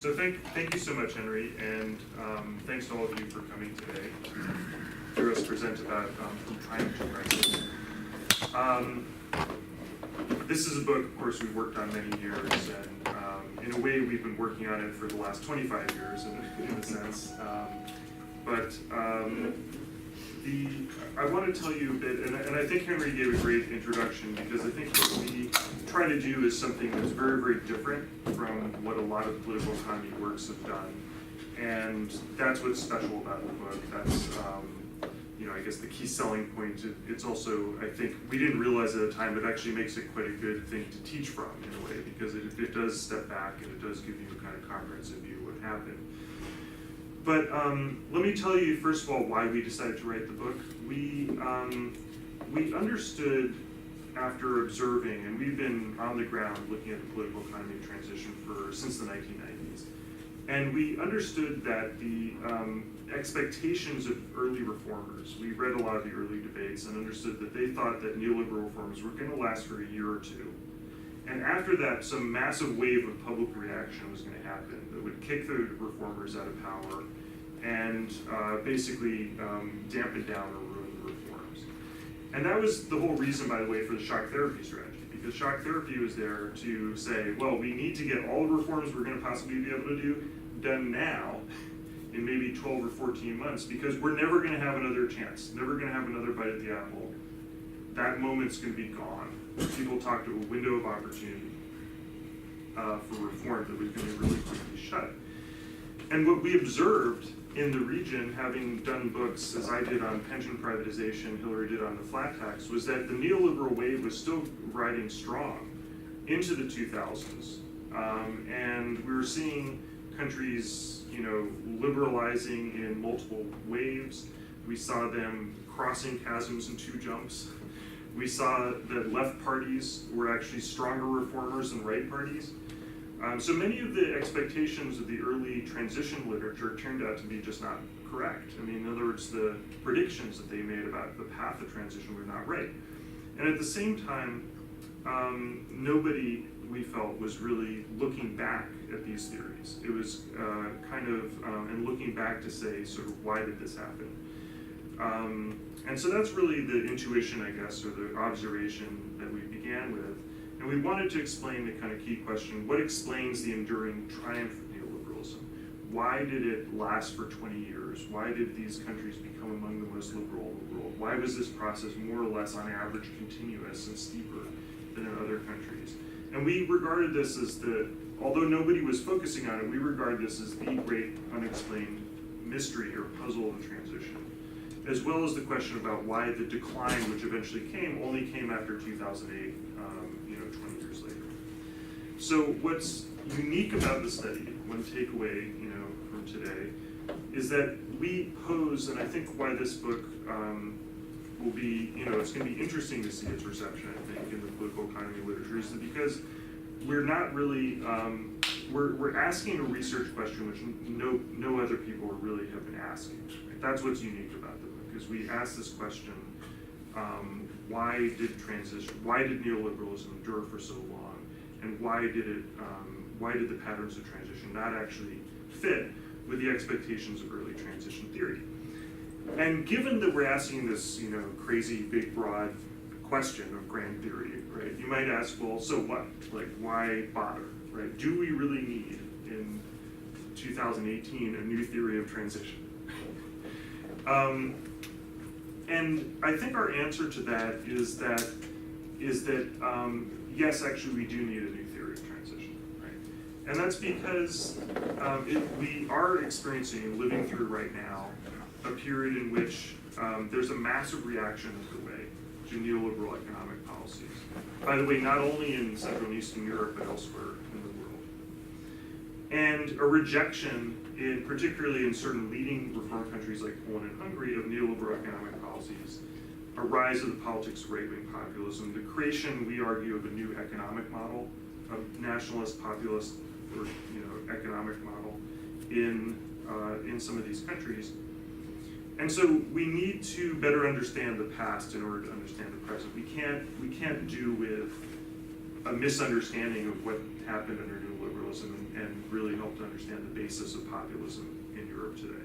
So thank you so much, Henry, and thanks to all of you for coming today to hear us present about From Triumph to Crisis. This is a book, of course, we've worked on many years, and in a way we've been working on it for the last 25 years in a sense. I want to tell you a bit, and I think Henry gave a great introduction, because I think what we try to do is something that's very, very different from what a lot of political economy works have done. And that's what's special about the book. That's, I guess the key selling point. It's also, I think, we didn't realize at the time, it actually makes it quite a good thing to teach from in a way, because it does step back and it does give you a kind of comprehensive view of what happened. But let me tell you, first of all, why we decided to write the book. We understood after observing, and we've been on the ground looking at the political economy transition since the 1990s, and we understood that the expectations of early reformers, we read a lot of the early debates and understood that they thought that neoliberal reforms were going to last for a year or two. And after that, some massive wave of public reaction was going to happen that would kick the reformers out of power and basically dampen down or ruin the reforms. And that was the whole reason, by the way, for the shock therapy strategy, because shock therapy was there to say, well, we need to get all the reforms we're going to possibly be able to do done now in maybe 12 or 14 months, because we're never going to have another chance, never going to have another bite at the apple. That moment's going to be gone. People talked of a window of opportunity for reform that was going to really quickly shut. And what we observed in the region, having done books, as I did on pension privatization, Hillary did on the flat tax, was that the neoliberal wave was still riding strong into the 2000s. And we were seeing countries, liberalizing in multiple waves. We saw them crossing chasms in 2 jumps. We saw that left parties were actually stronger reformers than right parties. So many of the expectations of the early transition literature turned out to be just not correct. I mean, in other words, the predictions that they made about the path of transition were not right. And at the same time, nobody, we felt, was really looking back at these theories. It was and looking back to say, sort of, why did this happen? And so that's really the intuition, I guess, or the observation that we began with. And we wanted to explain the kind of key question: what explains the enduring triumph of neoliberalism? Why did it last for 20 years? Why did these countries become among the most liberal in the world? Why was this process more or less, on average, continuous and steeper than in other countries? And we regarded this as although nobody was focusing on it, we regard this as the great unexplained mystery or puzzle of the transition, as well as the question about why the decline, which eventually only came after 2008, 20 years later. So what's unique about the study, one takeaway, from today, is that we pose, and I think why this book will be, it's going to be interesting to see its reception, I think, in the political economy literature, is that because we're not really, we're asking a research question which no other people really have been asking. Right? That's what's unique about the book, is we ask this question, why did neoliberalism endure for so long, and why did the patterns of transition not actually fit with the expectations of early transition theory? And given that we're asking this, crazy, big, broad question of grand theory, right? You might ask, well, so what? Like, why bother, right? Do we really need, in 2018, a new theory of transition? And I think our answer to that is that yes, actually, we do need a new theory of transition, right? And that's because we are experiencing, living through right now, a period in which there's a massive reaction underway to neoliberal economic policies. By the way, not only in Central and Eastern Europe, but elsewhere in the world. And a rejection, particularly in certain leading reform countries like Poland and Hungary, of neoliberal economic policies, a rise of the politics of right-wing populism, the creation, we argue, of a new economic model, a nationalist, populist, or economic model in some of these countries. And so we need to better understand the past in order to understand the present. We can't do with a misunderstanding of what happened under neoliberalism and really help to understand the basis of populism in Europe today.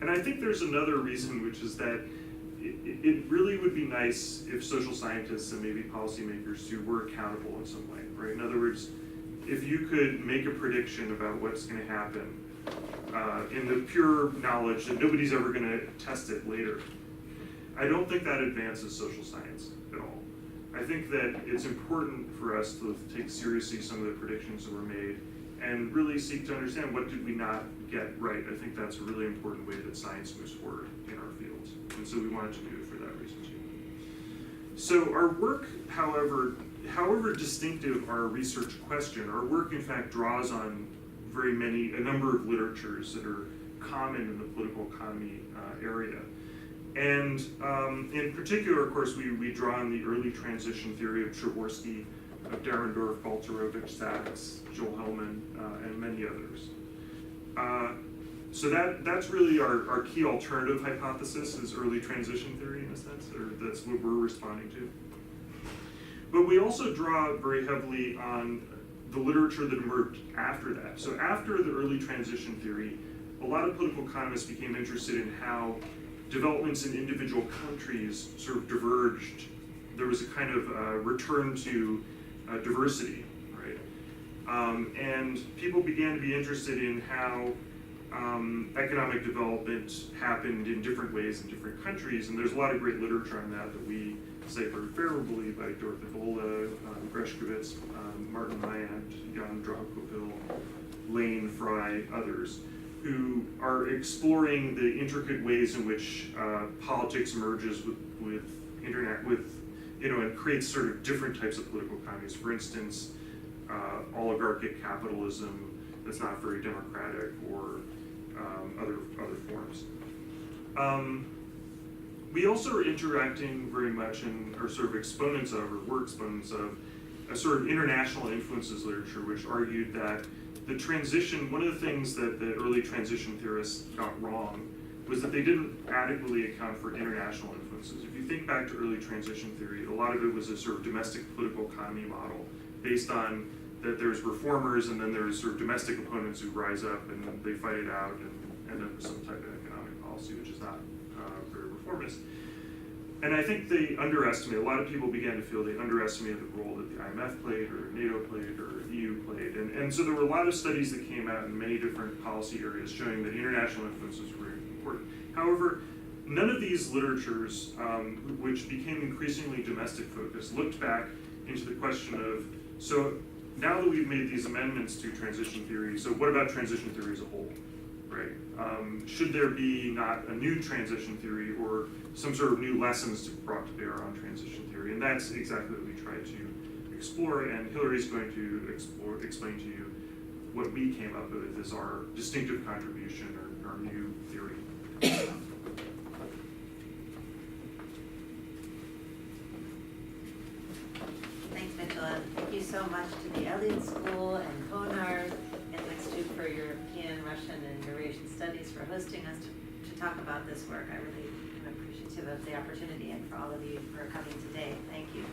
And I think there's another reason, which is that it really would be nice if social scientists and maybe policymakers too were accountable in some way, right? In other words, if you could make a prediction about what's going to happen in the pure knowledge that nobody's ever going to test it later, I don't think that advances social science at all. I think that it's important for us to take seriously some of the predictions that were made and really seek to understand what did we not get right. I think that's a really important way that science moves forward in our fields. And so we wanted to do it for that reason too. So our work, however distinctive our research question, our work in fact draws on a number of literatures that are common in the political economy area. And in particular, of course, we draw on the early transition theory of Przeworski, of Dahrendorf, Balcerowicz, Sachs, Joel Hellman, and many others. So that's really our key alternative hypothesis is early transition theory in a sense, or that's what we're responding to. But we also draw very heavily on the literature that emerged after that. So after the early transition theory, a lot of political economists became interested in how developments in individual countries sort of diverged. There was a kind of return to diversity, right? And people began to be interested in how economic development happened in different ways in different countries, and there's a lot of great literature on that we cite very favorably by Dorothy Bola, Greshkovitz, Martin Mayant, Jan Dragopil, Lane, Fry, others, who are exploring the intricate ways in which politics merges with and creates sort of different types of political economies. For instance, oligarchic capitalism that's not very democratic, or other forms. We also are interacting very much and are sort of exponents of, or were exponents of, a sort of international influences literature, which argued that the transition, one of the things that the early transition theorists got wrong was that they didn't adequately account for international influences. If you think back to early transition theory, a lot of it was a sort of domestic political economy model based on that there's reformers and then there's sort of domestic opponents who rise up and they fight it out and end up with some type of economic policy, which is not very reformist. And I think they underestimated, a lot of people began to feel they underestimated the role that the IMF played, or NATO played, or EU played. And so there were a lot of studies that came out in many different policy areas showing that international influences were important. However, none of these literatures, which became increasingly domestic focused, looked back into the question of, so now that we've made these amendments to transition theory, so what about transition theory as a whole, right? Should there be not a new transition theory or some sort of new lessons brought to bear on transition theory? And that's exactly what we try to explore, and Hillary's going to explain to you what we came up with as our distinctive contribution, or our new theory. Thanks, Mitchell, and thank you so much to the Elliott School and CONAR and Institute for European, Russian, and Eurasian Studies for hosting us to talk about this work. I really am appreciative of the opportunity, and for all of you for coming today. Thank you.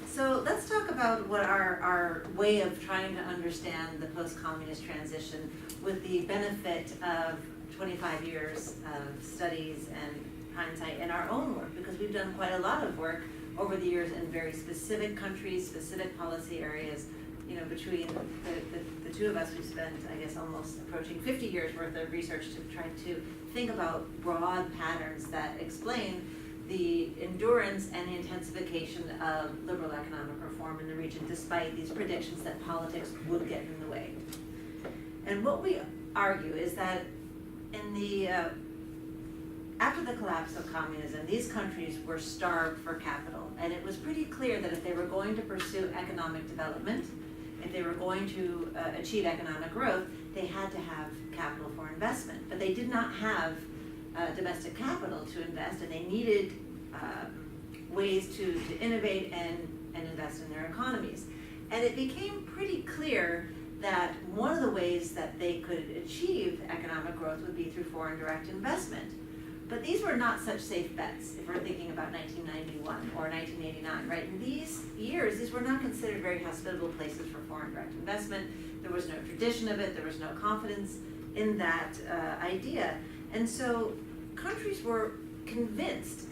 So let's talk about what our way of trying to understand the post-communist transition with the benefit of 25 years of studies and hindsight in our own work, because we've done quite a lot of work over the years in very specific countries, specific policy areas. You know, between the two of us, we've spent, I guess, almost approaching 50 years worth of research to try to think about broad patterns that explain the endurance and the intensification of liberal economic reform in the region, despite these predictions that politics would get in the way. And what we argue is that in the after the collapse of communism, these countries were starved for capital, and it was pretty clear that if they were going to pursue economic development, if they were going to achieve economic growth, they had to have capital for investment. But they did not have domestic capital to invest, and they needed ways to innovate and invest in their economies. And it became pretty clear that one of the ways that they could achieve economic growth would be through foreign direct investment. But these were not such safe bets if we're thinking about 1991 or 1989, right? In these years, these were not considered very hospitable places for foreign direct investment. There was no tradition of it, there was no confidence in that idea. And so countries were convinced,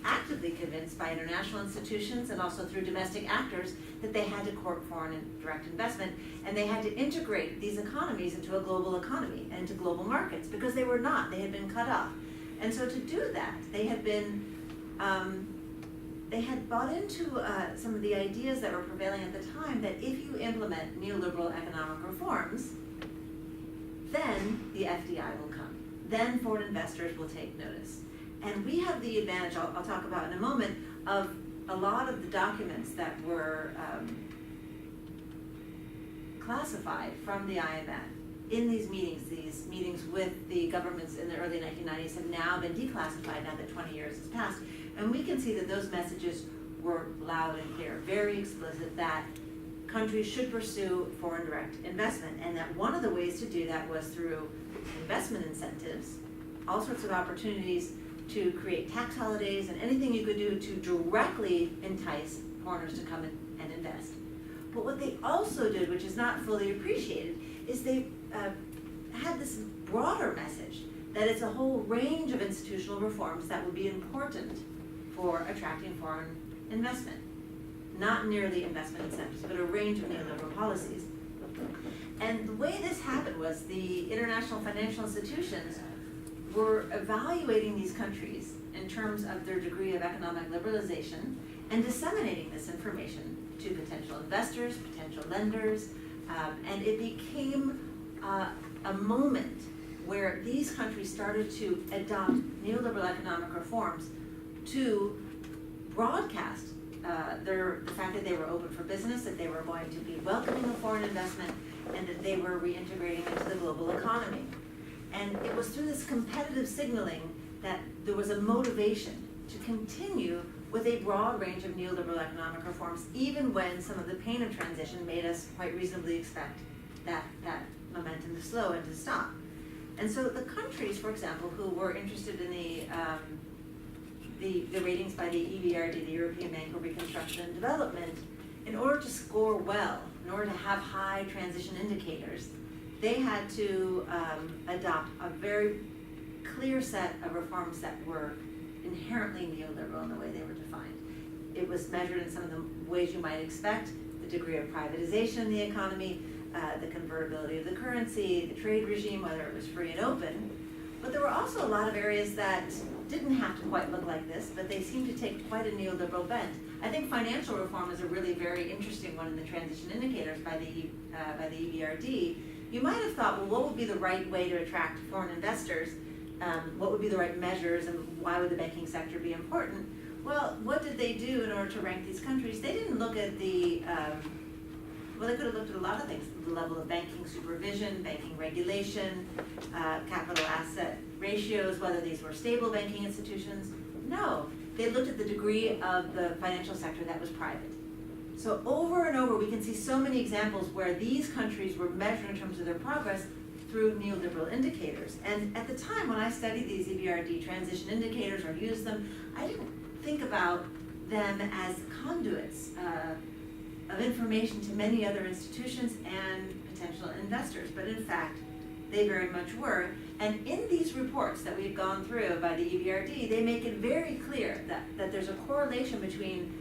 actively convinced by international institutions and also through domestic actors that they had to court foreign and direct investment, and they had to integrate these economies into a global economy and into global markets, because they were not, they had been cut off. And so to do that, they had bought into some of the ideas that were prevailing at the time, that if you implement neoliberal economic reforms, then the FDI will come. Then foreign investors will take notice. And we have the advantage, I'll talk about in a moment, of a lot of the documents that were classified from the IMF in these meetings with the governments in the early 1990s have now been declassified now that 20 years has passed. And we can see that those messages were loud and clear, very explicit, that countries should pursue foreign direct investment, and that one of the ways to do that was through investment incentives, all sorts of opportunities to create tax holidays and anything you could do to directly entice foreigners to come and invest. But what they also did, which is not fully appreciated, is they had this broader message that it's a whole range of institutional reforms that would be important for attracting foreign investment. Not merely investment incentives, but a range of neoliberal policies. And the way this happened was the international financial institutions were evaluating these countries in terms of their degree of economic liberalization and disseminating this information to potential investors, potential lenders, and it became a moment where these countries started to adopt neoliberal economic reforms to broadcast the fact that they were open for business, that they were going to be welcoming of foreign investment, and that they were reintegrating into the global economy. And it was through this competitive signaling that there was a motivation to continue with a broad range of neoliberal economic reforms, even when some of the pain of transition made us quite reasonably expect that momentum to slow and to stop. And so the countries, for example, who were interested in the ratings by the EBRD, the European Bank for Reconstruction and Development, in order to score well, in order to have high transition indicators, they had to adopt a very clear set of reforms that were inherently neoliberal in the way they were defined. It was measured in some of the ways you might expect: the degree of privatization in the economy, the convertibility of the currency, the trade regime, whether it was free and open. But there were also a lot of areas that didn't have to quite look like this, but they seemed to take quite a neoliberal bent. I think financial reform is a really very interesting one in the transition indicators by the EBRD. You might have thought, well, what would be the right way to attract foreign investors? What would be the right measures, and why would the banking sector be important? Well, what did they do in order to rank these countries? They didn't look at the, well, they could have looked at a lot of things: the level of banking supervision, banking regulation, capital asset ratios, whether these were stable banking institutions. No, they looked at the degree of the financial sector that was private. So over and over, we can see so many examples where these countries were measured in terms of their progress through neoliberal indicators. And at the time when I studied these EBRD transition indicators or used them, I didn't think about them as conduits of information to many other institutions and potential investors. But in fact, they very much were. And in these reports that we've gone through by the EBRD, they make it very clear that there's a correlation between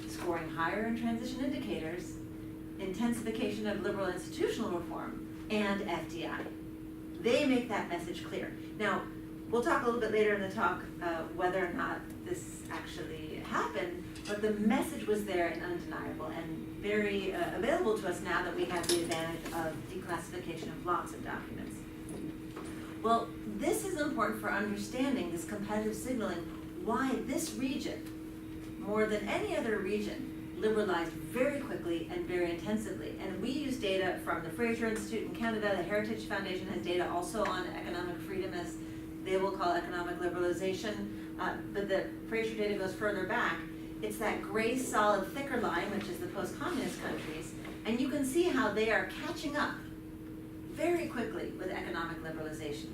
scoring higher in transition indicators, intensification of liberal institutional reform, and FDI. They make that message clear. Now, we'll talk a little bit later in the talk whether or not this actually happened, but the message was there and undeniable and very available to us now that we have the advantage of declassification of lots of documents. Well, this is important for understanding this competitive signaling, why this region, more than any other region, liberalized very quickly and very intensively. And we use data from the Fraser Institute in Canada. The Heritage Foundation has data also on economic freedom, as they will call economic liberalization. But the Fraser data goes further back. It's that gray solid thicker line, which is the post-communist countries. And you can see how they are catching up very quickly with economic liberalization.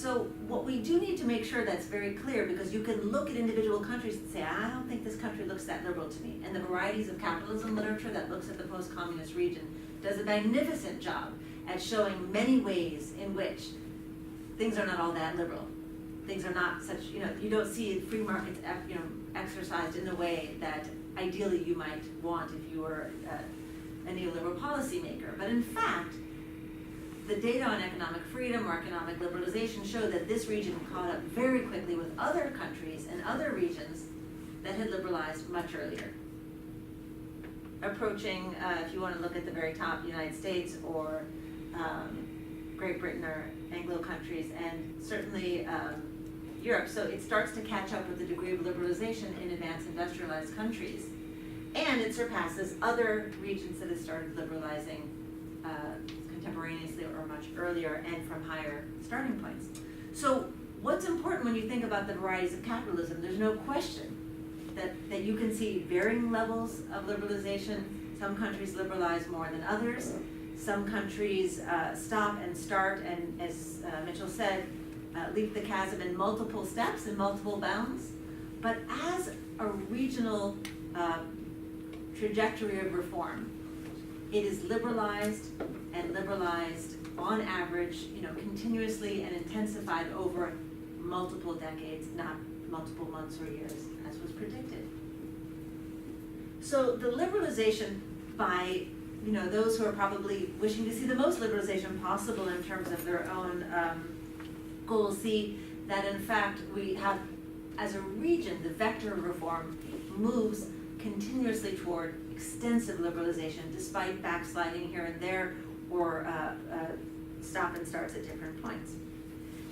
So what we do need to make sure that's very clear, because you can look at individual countries and say, I don't think this country looks that liberal to me. And the Varieties of Capitalism literature that looks at the post-communist region does a magnificent job at showing many ways in which things are not all that liberal. Things are not such, you don't see free markets, exercised in the way that ideally you might want if you were a neoliberal policymaker. But in fact, the data on economic freedom or economic liberalization show that this region caught up very quickly with other countries and other regions that had liberalized much earlier. Approaching, if you want to look at the very top, United States or Great Britain or Anglo countries, and certainly Europe. So it starts to catch up with the degree of liberalization in advanced industrialized countries. And it surpasses other regions that have started liberalizing contemporaneously or much earlier and from higher starting points. So what's important when you think about the varieties of capitalism? There's no question that you can see varying levels of liberalization. Some countries liberalize more than others. Some countries stop and start, and as Mitchell said, leap the chasm in multiple steps and multiple bounds. But as a regional trajectory of reform, it is liberalized on average, continuously and intensified over multiple decades, not multiple months or years, as was predicted. So the liberalization by, those who are probably wishing to see the most liberalization possible in terms of their own goals, see that in fact we have, as a region, the vector of reform moves continuously toward extensive liberalization, despite backsliding here and there or stop and starts at different points.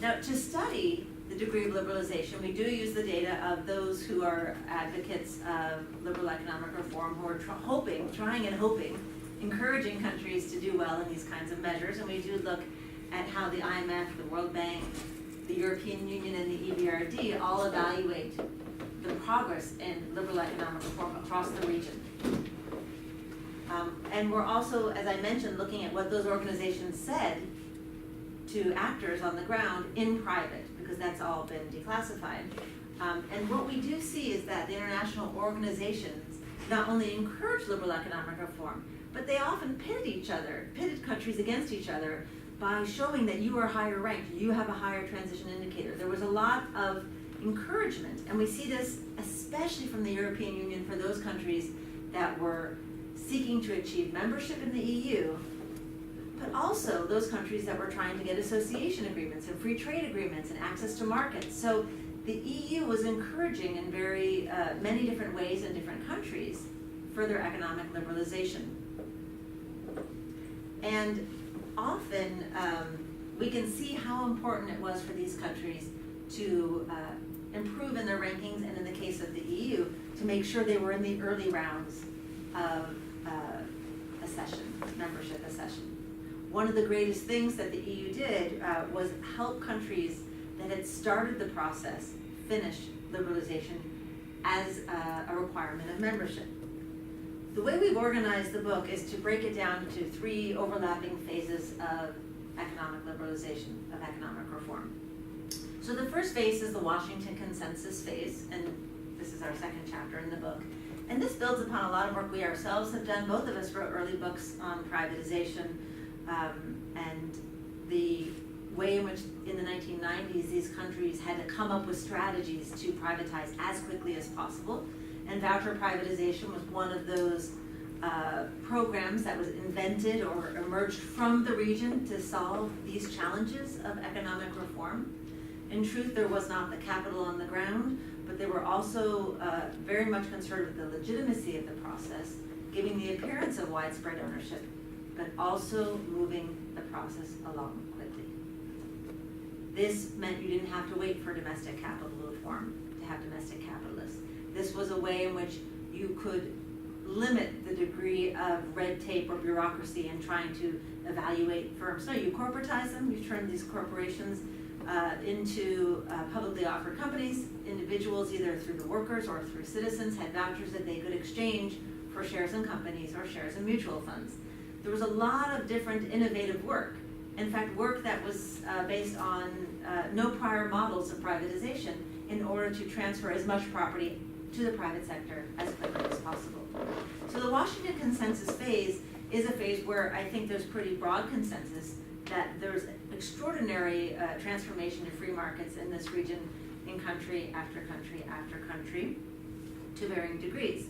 Now, to study the degree of liberalization, we do use the data of those who are advocates of liberal economic reform, who are trying and hoping, encouraging countries to do well in these kinds of measures. And we do look at how the IMF, the World Bank, the European Union, and the EBRD all evaluate the progress in liberal economic reform across the region. And we're also, as I mentioned, looking at what those organizations said to actors on the ground in private, because that's all been declassified. And what we do see is that the international organizations not only encourage liberal economic reform, but they often pitted countries against each other by showing that you are higher ranked, you have a higher transition indicator. There was a lot of encouragement, and we see this especially from the European Union for those countries that were seeking to achieve membership in the EU, but also those countries that were trying to get association agreements and free trade agreements and access to markets. So the EU was encouraging in very many different ways in different countries further economic liberalization. And often we can see how important it was for these countries to improve in their rankings, and in the case of the EU, to make sure they were in the early rounds of membership accession. One of the greatest things that the EU did was help countries that had started the process finish liberalization as a requirement of membership. The way we've organized the book is to break it down into 3 overlapping phases of economic liberalization, of economic reform. So the first phase is the Washington Consensus phase, and this is our second chapter in the book. And this builds upon a lot of work we ourselves have done. Both of us wrote early books on privatization, and the way in which in the 1990s these countries had to come up with strategies to privatize as quickly as possible. And voucher privatization was one of those programs that was invented or emerged from the region to solve these challenges of economic reform. In truth, there was not the capital on the ground, but they were also very much concerned with the legitimacy of the process, giving the appearance of widespread ownership, but also moving the process along quickly. This meant you didn't have to wait for domestic capital reform to have domestic capitalists. This was a way in which you could limit the degree of red tape or bureaucracy in trying to evaluate firms. No, you corporatize them, you turn these corporations into publicly offered companies. Individuals, either through the workers or through citizens, had vouchers that they could exchange for shares in companies or shares in mutual funds. There was a lot of different innovative work in fact, work that was based on no prior models of privatization in order to transfer as much property to the private sector as quickly as possible. So the Washington Consensus phase is a phase where I think there's pretty broad consensus that there's extraordinary transformation of free markets in this region in country after country after country to varying degrees.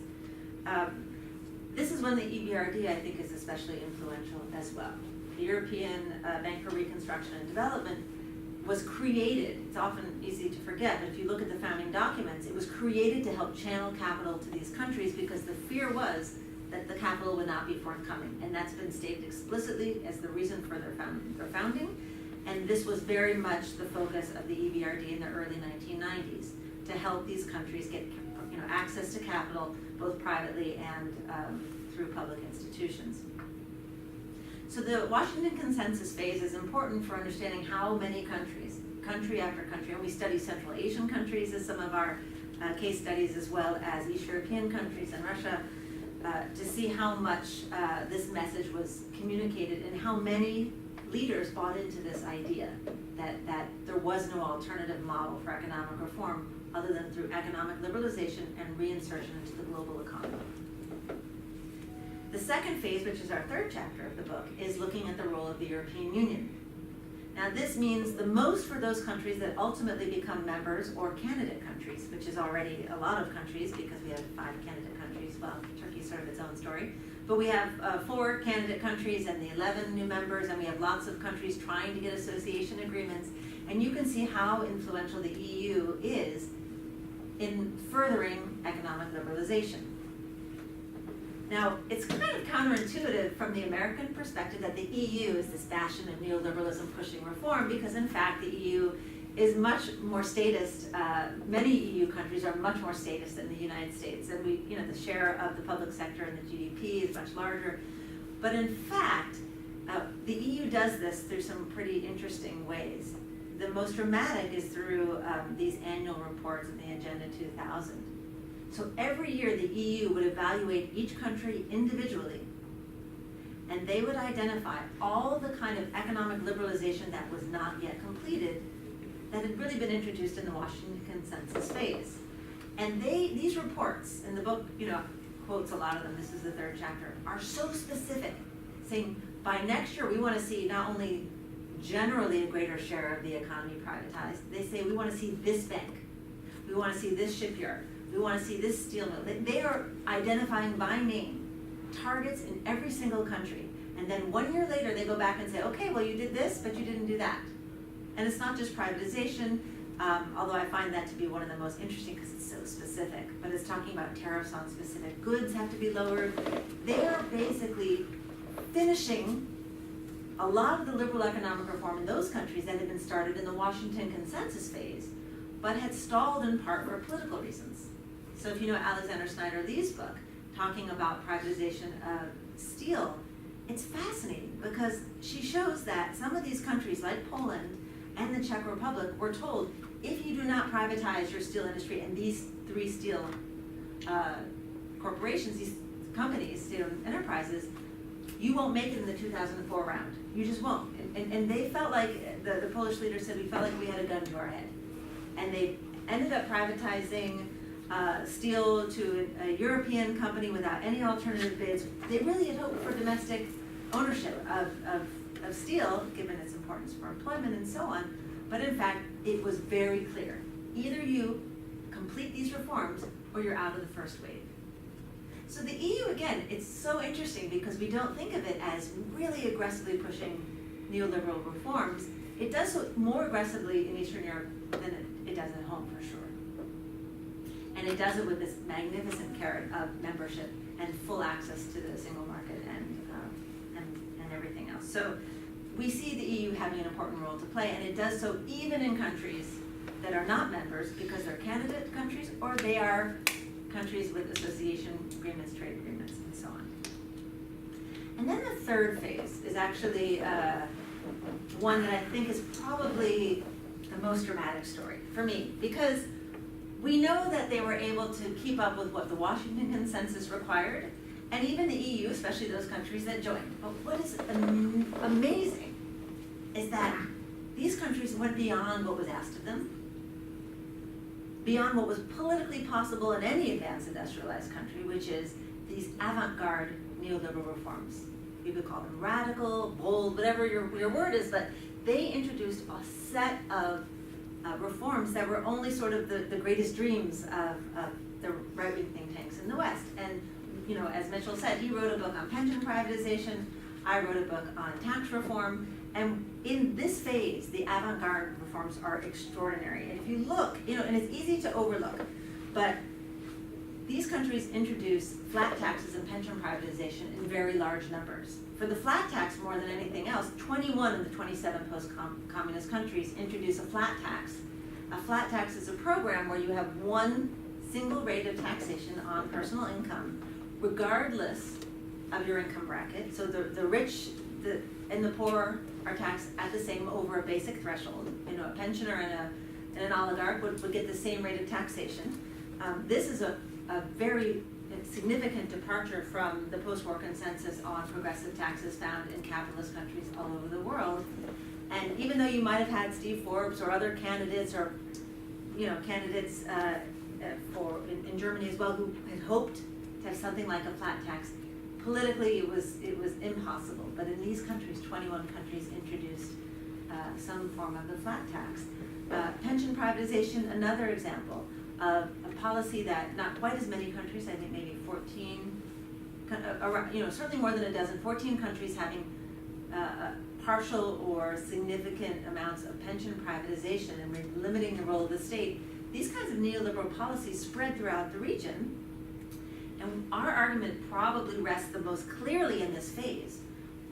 This is when the EBRD, I think, is especially influential as well. The European Bank for Reconstruction and Development was created, it's often easy to forget, but if you look at the founding documents, it was created to help channel capital to these countries because the fear was that the capital would not be forthcoming. And that's been stated explicitly as the reason for their founding. And this was very much the focus of the EBRD in the early 1990s, to help these countries get access to capital, both privately and through public institutions. So the Washington Consensus phase is important for understanding how many countries, country after country, and we study Central Asian countries as some of our case studies, as well as East European countries and Russia, to see how much this message was communicated and how many leaders bought into this idea that there was no alternative model for economic reform other than through economic liberalization and reinsertion into the global economy. The second phase, which is our third chapter of the book, is looking at the role of the European Union. Now this means the most for those countries that ultimately become members or candidate countries, which is already a lot of countries because we have 5 candidate countries. Well, Turkey's sort of its own story. But we have 4 candidate countries and the 11 new members, and we have lots of countries trying to get association agreements. And you can see how influential the EU is in furthering economic liberalization. Now, it's kind of counterintuitive from the American perspective that the EU is this bastion of neoliberalism pushing reform, because in fact the EU is much more statist. Many EU countries are much more statist than the United States, and the share of the public sector in the GDP is much larger. But in fact, the EU does this through some pretty interesting ways. The most dramatic is through these annual reports of the Agenda 2000. So every year the EU would evaluate each country individually, and they would identify all the kind of economic liberalization that was not yet completed, that had really been introduced in the Washington Consensus phase. And these reports, and the book quotes a lot of them, this is the third chapter, are so specific, saying by next year we want to see not only generally a greater share of the economy privatized, they say we want to see this bank, we want to see this shipyard, we want to see this steel mill. They are identifying by name targets in every single country. And then 1 year later, they go back and say, okay, well, you did this, but you didn't do that. And it's not just privatization, although I find that to be one of the most interesting because it's so specific. But it's talking about tariffs on specific goods have to be lowered. They are basically finishing a lot of the liberal economic reform in those countries that had been started in the Washington Consensus phase, but had stalled in part for political reasons. So if you know Alexander Snyder Lee's book, talking about privatization of steel, it's fascinating because she shows that some of these countries like Poland and the Czech Republic were told, if you do not privatize your steel industry and these 3 steel corporations, these companies, state-owned enterprises, you won't make it in the 2004 round. You just won't. And they felt like, the Polish leader said, we felt like we had a gun to our head. And they ended up privatizing steel to a European company without any alternative bids. They really had hoped for domestic ownership of steel, given its importance for employment and so on. But in fact, it was very clear. Either you complete these reforms or you're out of the first wave. So the EU, again, it's so interesting because we don't think of it as really aggressively pushing neoliberal reforms. It does so more aggressively in Eastern Europe than it does at home, for sure. And it does it with this magnificent carrot of membership and full access to the single market and everything else. So we see the EU having an important role to play, and it does so even in countries that are not members because they're candidate countries or they are countries with association agreements, trade agreements, and so on. And then the third phase is actually one that I think is probably the most dramatic story for me, because we know that they were able to keep up with what the Washington Consensus required, and even the EU, especially those countries that joined. But what is amazing is that these countries went beyond what was asked of them, beyond what was politically possible in any advanced industrialized country, which is these avant-garde neoliberal reforms. You could call them radical, bold, whatever your word is, but they introduced a set of reforms that were only sort of the greatest dreams of the right-wing think tanks in the West. And, you know, as Mitchell said, he wrote a book on pension privatization, I wrote a book on tax reform, and in this phase, the avant-garde reforms are extraordinary. And if you look, you know, and it's easy to overlook, but these countries introduce flat taxes and pension privatization in very large numbers. For the flat tax, more than anything else, 21 of the 27 post-communist countries introduce a flat tax. A flat tax is a program where you have one single rate of taxation on personal income, regardless of your income bracket. So the rich and the poor are taxed at the same over a basic threshold. You know, a pensioner and an oligarch would get the same rate of taxation. This is a very significant departure from the post-war consensus on progressive taxes found in capitalist countries all over the world. And even though you might have had Steve Forbes or other candidates, or candidates in Germany as well, who had hoped to have something like a flat tax, politically it was impossible. But in these countries, 21 countries introduced some form of the flat tax. Pension privatization, another example of a policy that not quite as many countries, I think maybe 14, certainly more than a dozen, 14 countries having partial or significant amounts of pension privatization and limiting the role of the state. These kinds of neoliberal policies spread throughout the region, and our argument probably rests the most clearly in this phase.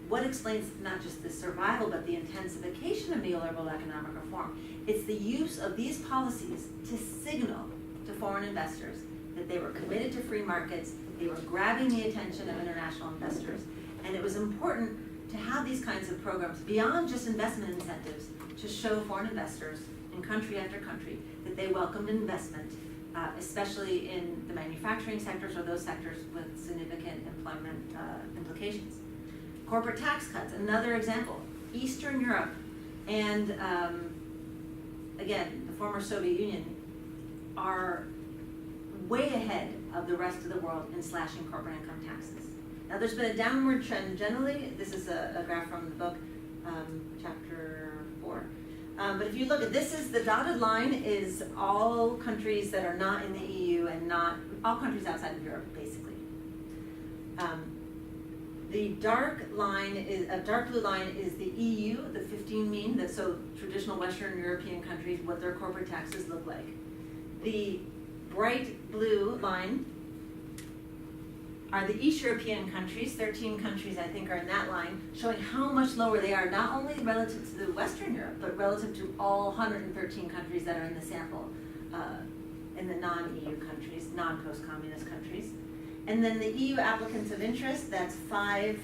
What explains not just the survival, but the intensification of neoliberal economic reform? It's the use of these policies to signal to foreign investors that they were committed to free markets, they were grabbing the attention of international investors, and it was important to have these kinds of programs beyond just investment incentives to show foreign investors in country after country that they welcomed investment, especially in the manufacturing sectors or those sectors with significant employment implications. Corporate tax cuts, another example. Eastern Europe and, again, the former Soviet Union are way ahead of the rest of the world in slashing corporate income taxes. Now, there's been a downward trend generally. This is a graph from the book, chapter 4. But if you look at this, is the dotted line is all countries that are not in the EU and not all countries outside of Europe, basically. The dark blue line is the EU, the 15 mean, so traditional Western European countries, what their corporate taxes look like. The bright blue line are the East European countries, 13 countries I think are in that line, showing how much lower they are, not only relative to the Western Europe, but relative to all 113 countries that are in the sample, in the non-EU countries, non-post-communist countries. And then the EU applicants of interest, that's five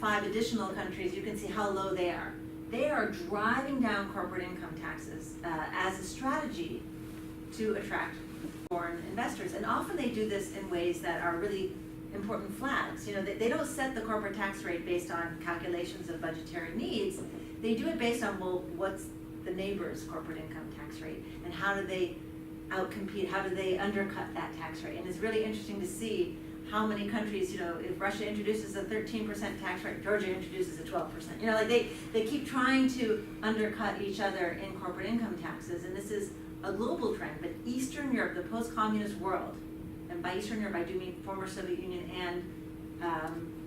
additional countries. You can see how low they are. They are driving down corporate income taxes as a strategy to attract foreign investors. And often they do this in ways that are really important flags. You know, they don't set the corporate tax rate based on calculations of budgetary needs. They do it based on, well, what's the neighbor's corporate income tax rate, and how do they outcompete, how do they undercut that tax rate? And it's really interesting to see how many countries, you know, if Russia introduces a 13% tax rate, Georgia introduces a 12%. You know, like they keep trying to undercut each other in corporate income taxes, and this is a global trend. But Eastern Europe, the post-communist world, and by Eastern Europe I do mean former Soviet Union and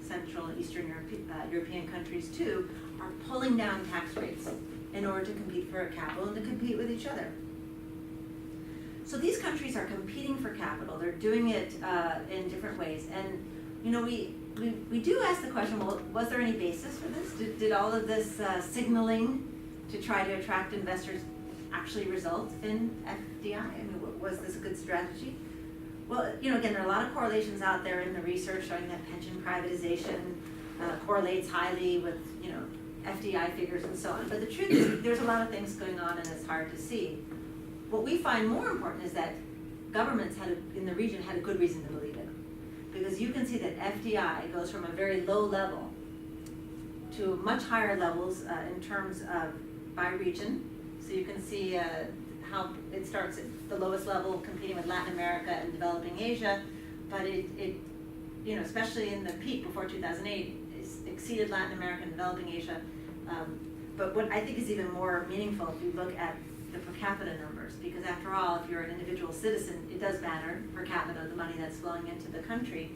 Central and Eastern European countries too, are pulling down tax rates in order to compete for capital and to compete with each other. So these countries are competing for capital. They're doing it in different ways. And, you know, we do ask the question, well, was there any basis for this? Did all of this signaling to try to attract investors actually result in FDI? I mean, was this a good strategy? Well, you know, again, there are a lot of correlations out there in the research showing that pension privatization correlates highly with, you know, FDI figures and so on. But the truth is, there's a lot of things going on and it's hard to see. What we find more important is that governments in the region had a good reason to believe it. Because you can see that FDI goes from a very low level to much higher levels in terms of by region. So you can see how it starts at the lowest level, competing with Latin America and developing Asia, but it especially in the peak before 2008, exceeded Latin America and developing Asia. But what I think is even more meaningful if you look at the per capita numbers, because after all, if you're an individual citizen, it does matter per capita, the money that's flowing into the country.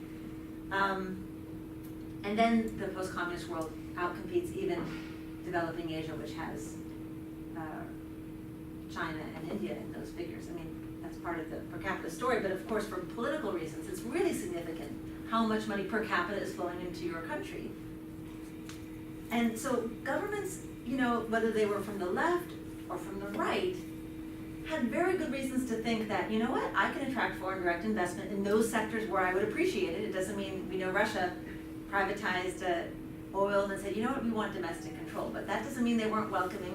And then the post-communist world outcompetes even developing Asia, which has China and India in those figures. I mean, that's part of the per capita story, but of course for political reasons, it's really significant how much money per capita is flowing into your country. And so governments, whether they were from the left or from the right, had very good reasons to think that, I can attract foreign direct investment in those sectors where I would appreciate it. It doesn't mean, we know Russia privatized oil and then said, we want domestic control, but that doesn't mean they weren't welcoming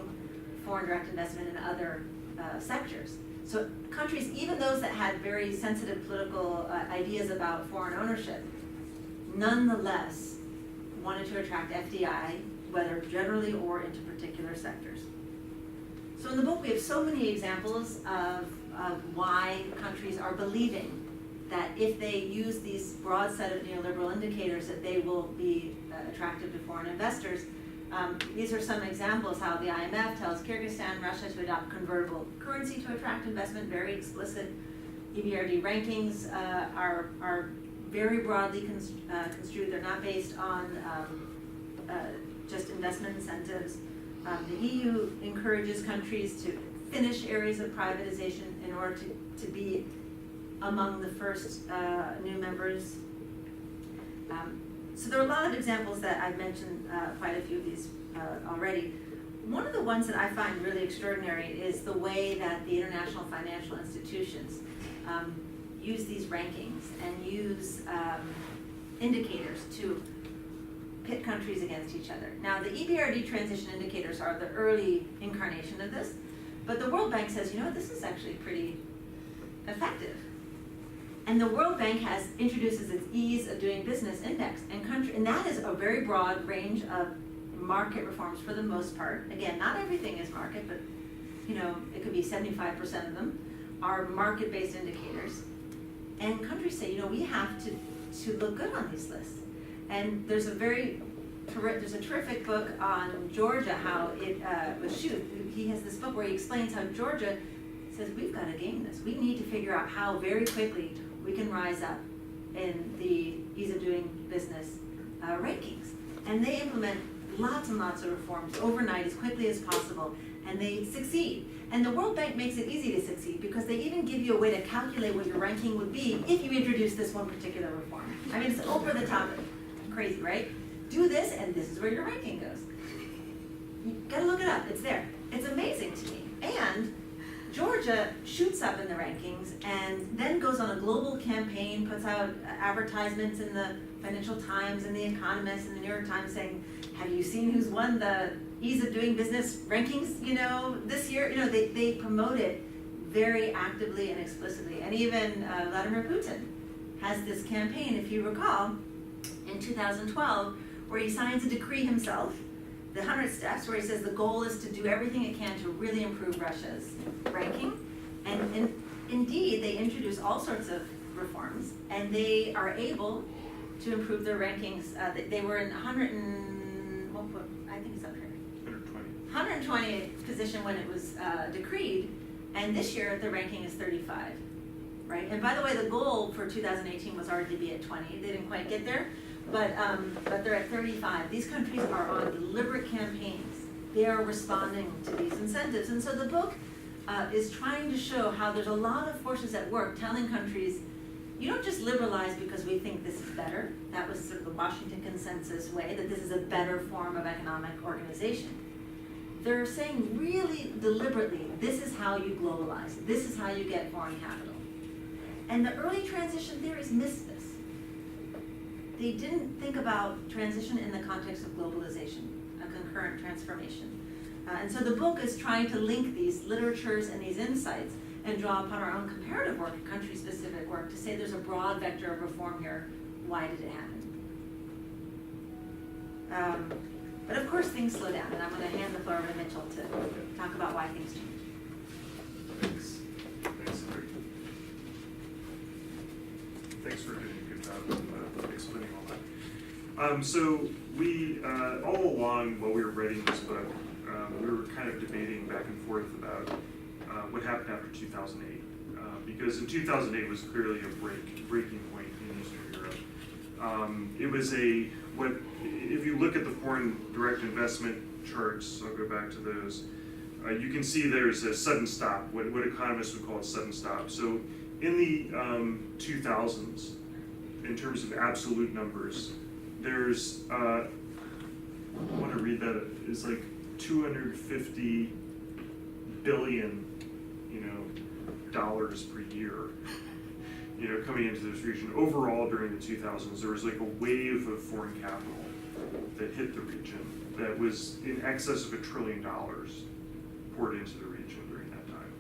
foreign direct investment in other sectors. So countries, even those that had very sensitive political ideas about foreign ownership, nonetheless wanted to attract FDI, whether generally or into particular sectors. So in the book we have so many examples of why countries are believing that if they use these broad set of neoliberal indicators that they will be attractive to foreign investors. These are some examples how the IMF tells Kyrgyzstan, Russia to adopt convertible currency to attract investment, very explicit. EBRD rankings are very broadly construed. They're not based on just investment incentives. The EU encourages countries to finish areas of privatization in order to be among the first new members. So there are a lot of examples that I've mentioned, quite a few of these already. One of the ones that I find really extraordinary is the way that the international financial institutions use these rankings and use indicators to pit countries against each other. Now, the EBRD transition indicators are the early incarnation of this, but the World Bank says, this is actually pretty effective. And the World Bank introduces its ease of doing business index, and that is a very broad range of market reforms for the most part. Again, not everything is market, but it could be 75% of them are market-based indicators. And countries say, we have to look good on these lists. And there's a terrific book on Georgia, how it was he has this book where he explains how Georgia says, we've got to game this. We need to figure out how very quickly we can rise up in the ease of doing business rankings. And they implement lots and lots of reforms overnight as quickly as possible, and they succeed. And the World Bank makes it easy to succeed because they even give you a way to calculate what your ranking would be if you introduce this one particular reform. I mean, it's over the top, crazy, right? Do this, and this is where your ranking goes. You gotta look it up, it's there. It's amazing to me. And Georgia shoots up in the rankings and then goes on a global campaign, puts out advertisements in the Financial Times and The Economist and the New York Times saying, have you seen who's won the ease of doing business rankings, this year? They promote it very actively and explicitly. And even Vladimir Putin has this campaign, if you recall, in 2012, where he signs a decree himself, the 100 steps, where he says the goal is to do everything it can to really improve Russia's ranking. And indeed, they introduce all sorts of reforms, and they are able to improve their rankings. They were in 120th position when it was decreed, and this year the ranking is 35, right? And by the way, the goal for 2018 was already to be at 20. They didn't quite get there. But they're at 35. These countries are on deliberate campaigns. They are responding to these incentives. And so the book is trying to show how there's a lot of forces at work telling countries, you don't just liberalize because we think this is better. That was sort of the Washington consensus way, that this is a better form of economic organization. They're saying really deliberately, this is how you globalize. This is how you get foreign capital. And the early transition theories missed this. They didn't think about transition in the context of globalization, a concurrent transformation. And so the book is trying to link these literatures and these insights and draw upon our own comparative work, country-specific work, to say there's a broad vector of reform here. Why did it happen? But of course, things slow down, and I'm going to hand the floor over to Mitchell to talk about why things change. Thanks. Thanks, Henry. Thanks for doing a good job of explaining all that. So we, all along while we were writing this book, we were kind of debating back and forth about what happened after 2008. Because in 2008 was clearly a breaking point in Eastern Europe. It was if you look at the foreign direct investment charts, I'll go back to those, you can see there's a sudden stop, what economists would call a sudden stop. So in the 2000s, in terms of absolute numbers, there's, I want to read that, it's like 250 billion, dollars per year, coming into this region. Overall, during the 2000s, there was like a wave of foreign capital that hit the region that was in excess of $1 trillion poured into the region during that time.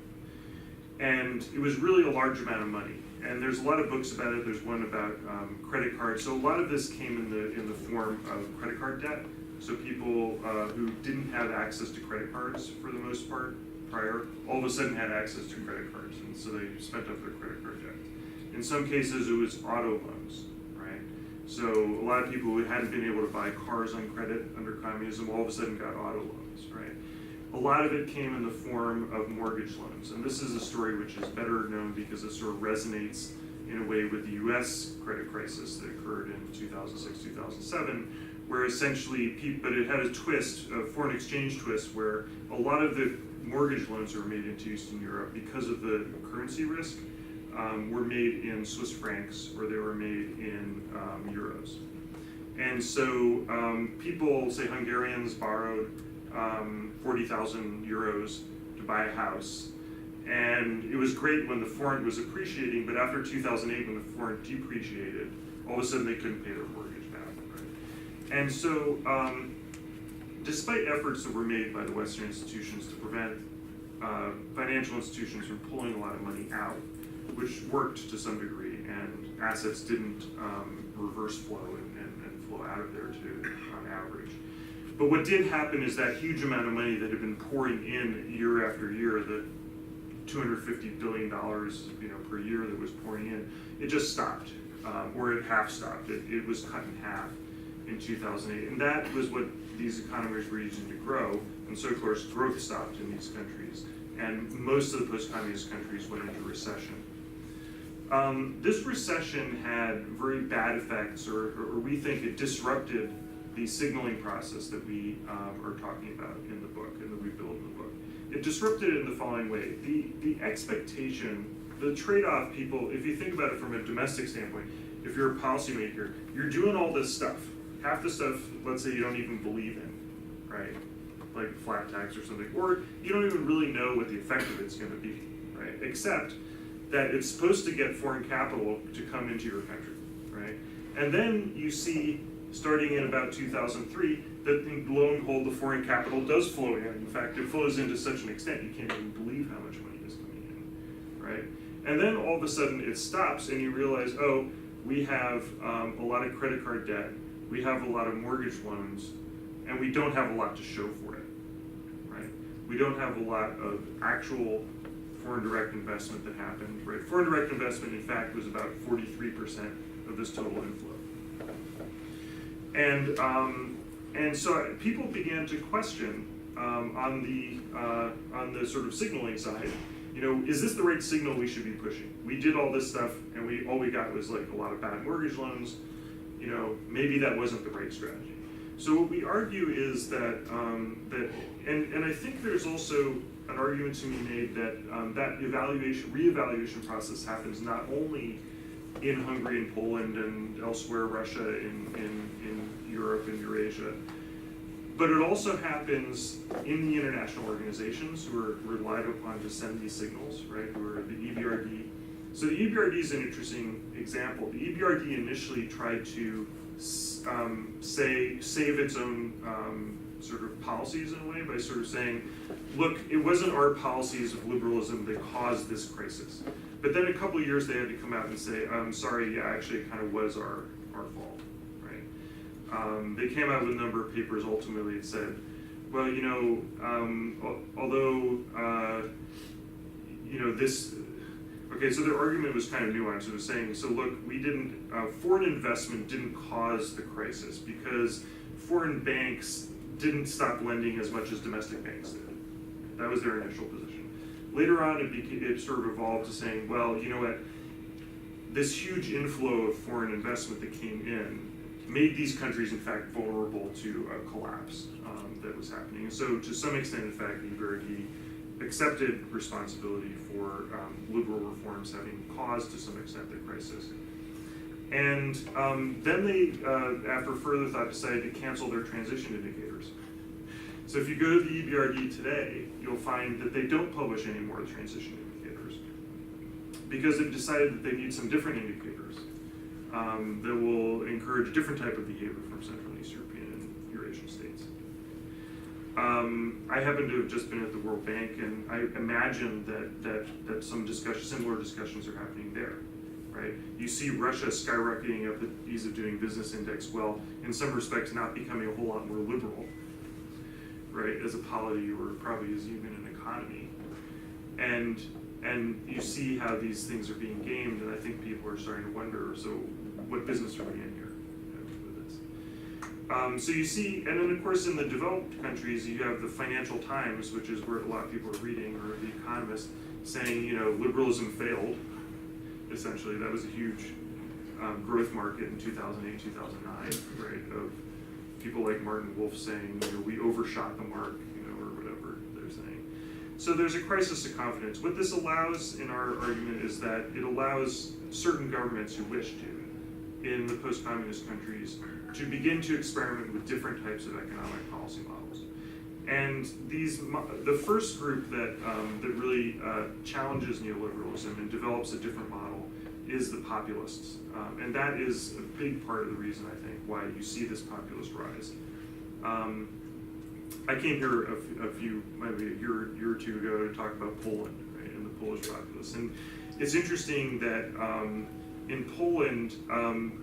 And it was really a large amount of money. And there's a lot of books about it. There's one about credit cards. So a lot of this came in the form of credit card debt. So people who didn't have access to credit cards for the most part prior, all of a sudden had access to credit cards, and so they spent up their credit card debt. In some cases, it was auto loans, right? So a lot of people who hadn't been able to buy cars on credit under communism all of a sudden got auto loans, right? A lot of it came in the form of mortgage loans, and this is a story which is better known because it sort of resonates in a way with the US credit crisis that occurred in 2006, 2007, where essentially, but it had a twist, a foreign exchange twist, where a lot of the mortgage loans that were made into Eastern Europe, because of the currency risk, were made in Swiss francs or they were made in euros. And so people, say Hungarians, borrowed 40,000 euros to buy a house. And it was great when the forint was appreciating, but after 2008, when the forint depreciated, all of a sudden they couldn't pay their mortgage back. Right? And so, despite efforts that were made by the Western institutions to prevent financial institutions from pulling a lot of money out, which worked to some degree, and assets didn't reverse flow and flow out of there on average. But what did happen is that huge amount of money that had been pouring in year after year, the $250 billion per year that was pouring in, it just stopped, or it half stopped. It was cut in half in 2008, and that was what these economies were using to grow, and so of course growth stopped in these countries, and most of the post-communist countries went into recession. This recession had very bad effects, or we think it disrupted the signaling process that we are talking about in the book, and that we build in the book. It disrupted it in the following way. The expectation, the trade-off, people, if you think about it from a domestic standpoint, if you're a policymaker, you're doing all this stuff. Half the stuff, let's say you don't even believe in, right? Like flat tax or something, or you don't even really know what the effect of it's gonna be, right? Except that it's supposed to get foreign capital to come into your country, right? And then you see, starting in about 2003, that lo and behold, the foreign capital does flow in. In fact, it flows in to such an extent you can't even believe how much money is coming in, right? And then all of a sudden it stops and you realize, oh, we have a lot of credit card debt, we have a lot of mortgage loans, and we don't have a lot to show for it, right? We don't have a lot of actual foreign direct investment that happened, right? Foreign direct investment, in fact, was about 43% of this total inflow. And so people began to question on the sort of signaling side, is this the right signal we should be pushing? We did all this stuff, and all we got was like a lot of bad mortgage loans. Maybe that wasn't the right strategy. So what we argue is that and I think there's also an argument to be made that that reevaluation process happens not only in Hungary and Poland and elsewhere, Russia, in Europe and Eurasia, but it also happens in the international organizations who are relied upon to send these signals, right, who are the EBRD. So the EBRD is an interesting example. The EBRD initially tried to save its own sort of policies in a way by sort of saying, look, it wasn't our policies of liberalism that caused this crisis. But then a couple of years they had to come out and say, sorry, yeah, actually it kind of was our fault, right? they came out with a number of papers ultimately that said, well, you know, although, you know, this, okay, so their argument was kind of nuanced. It was saying, so look, we didn't, foreign investment didn't cause the crisis because foreign banks didn't stop lending as much as domestic banks did. That was their initial position. Later on, it sort of evolved to saying, well, you know what, this huge inflow of foreign investment that came in made these countries, in fact, vulnerable to a collapse that was happening. And so, to some extent, in fact, he accepted responsibility for liberal reforms having caused, to some extent, the crisis. And then they, after further thought, decided to cancel their transition indicators. So if you go to the EBRD today, you'll find that they don't publish any more transition indicators because they've decided that they need some different indicators that will encourage different type of behavior from Central and East European and Eurasian states. I happen to have just been at the World Bank, and I imagine that some similar discussions are happening there. Right? You see Russia skyrocketing up the ease of doing business index, well, in some respects not becoming a whole lot more liberal, right, as a polity or probably as even an economy. And you see how these things are being gamed, and I think people are starting to wonder, so what business are we in here with this? So you see, and then of course in the developed countries, you have the Financial Times, which is where a lot of people are reading, or The Economist, saying, you know, liberalism failed. Essentially, that was a huge growth market in 2008, 2009, right? Of people like Martin Wolf saying, you know, we overshot the mark, you know, or whatever they're saying. So there's a crisis of confidence. What this allows in our argument is that it allows certain governments who wish to, in the post-communist countries, to begin to experiment with different types of economic policy models. And the first group that really challenges neoliberalism and develops a different model is the populists. And that is a big part of the reason, I think, why you see this populist rise. I came here maybe a year or two ago to talk about Poland, right, and the Polish populists. And it's interesting that in Poland,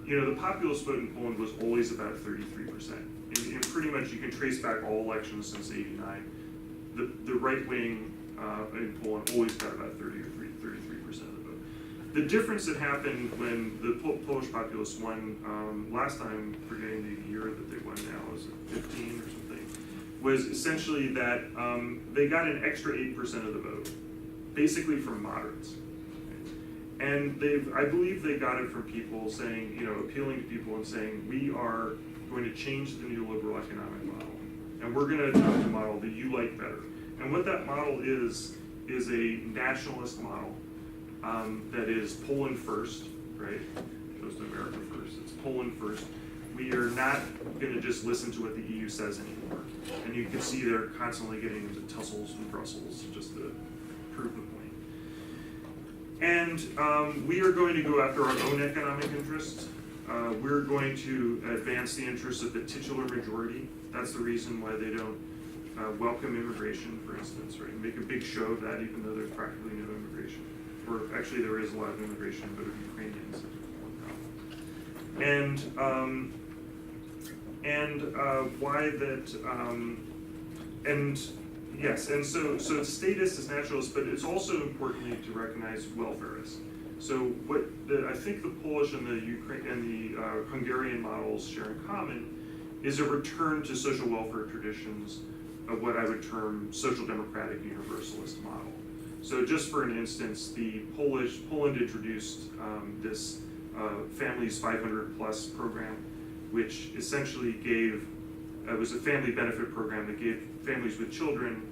you know, the populist vote in Poland was always about 33%. And pretty much you can trace back all elections since '89. The right wing in Poland always got about 33% of the vote. The difference that happened when the Polish populists won last time, forgetting the year that they won now, was it 15 or something, was essentially that they got an extra 8% of the vote, basically from moderates. And I believe they got it from people saying, you know, appealing to people and saying, we are going to change the neoliberal economic model, and we're going to adopt a model that you like better. And what that model is a nationalist model that is Poland first, right? It goes to America first. It's Poland first. We are not going to just listen to what the EU says anymore. And you can see they're constantly getting into tussles in Brussels just to prove the point. And we are going to go after our own economic interests. We're going to advance the interests of the titular majority. That's the reason why they don't welcome immigration, for instance, right? Make a big show of that, even though there's practically no immigration. Or actually, there is a lot of immigration, but of Ukrainians. Why that? Yes, and so it's statist, it's nationalist, but it's also importantly to recognize welfarists. So what I think the Polish and the Hungarian models share in common is a return to social welfare traditions of what I would term social democratic universalist model. So just for an instance, Poland introduced this Families 500 Plus program, which essentially it was a family benefit program that gave families with children,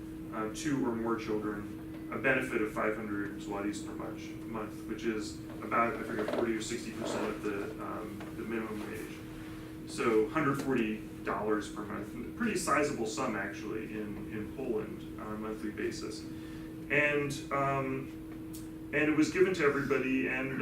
2 or more children, a benefit of 500 zlotys per month, which is about, I forget, 40 or 60% of the minimum wage. So $140 per month, pretty sizable sum actually in Poland on a monthly basis. And it was given to everybody, and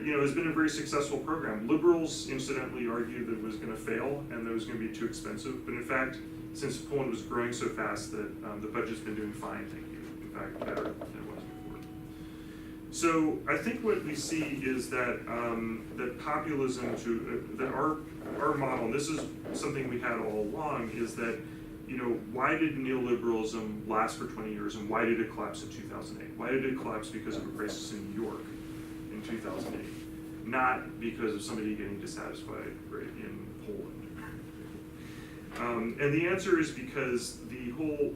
you know, it's been a very successful program. Liberals, incidentally, argued that it was going to fail and that it was going to be too expensive. But in fact, since Poland was growing so fast, that the budget's been doing fine, thank you. In fact, better than it was So I think what we see is that that populism, that our model, and this is something we had all along, is that, you know, why did neoliberalism last for 20 years and why did it collapse in 2008? Why did it collapse? Because of a crisis in New York in 2008, not because of somebody getting dissatisfied, right, in Poland. And the answer is because the whole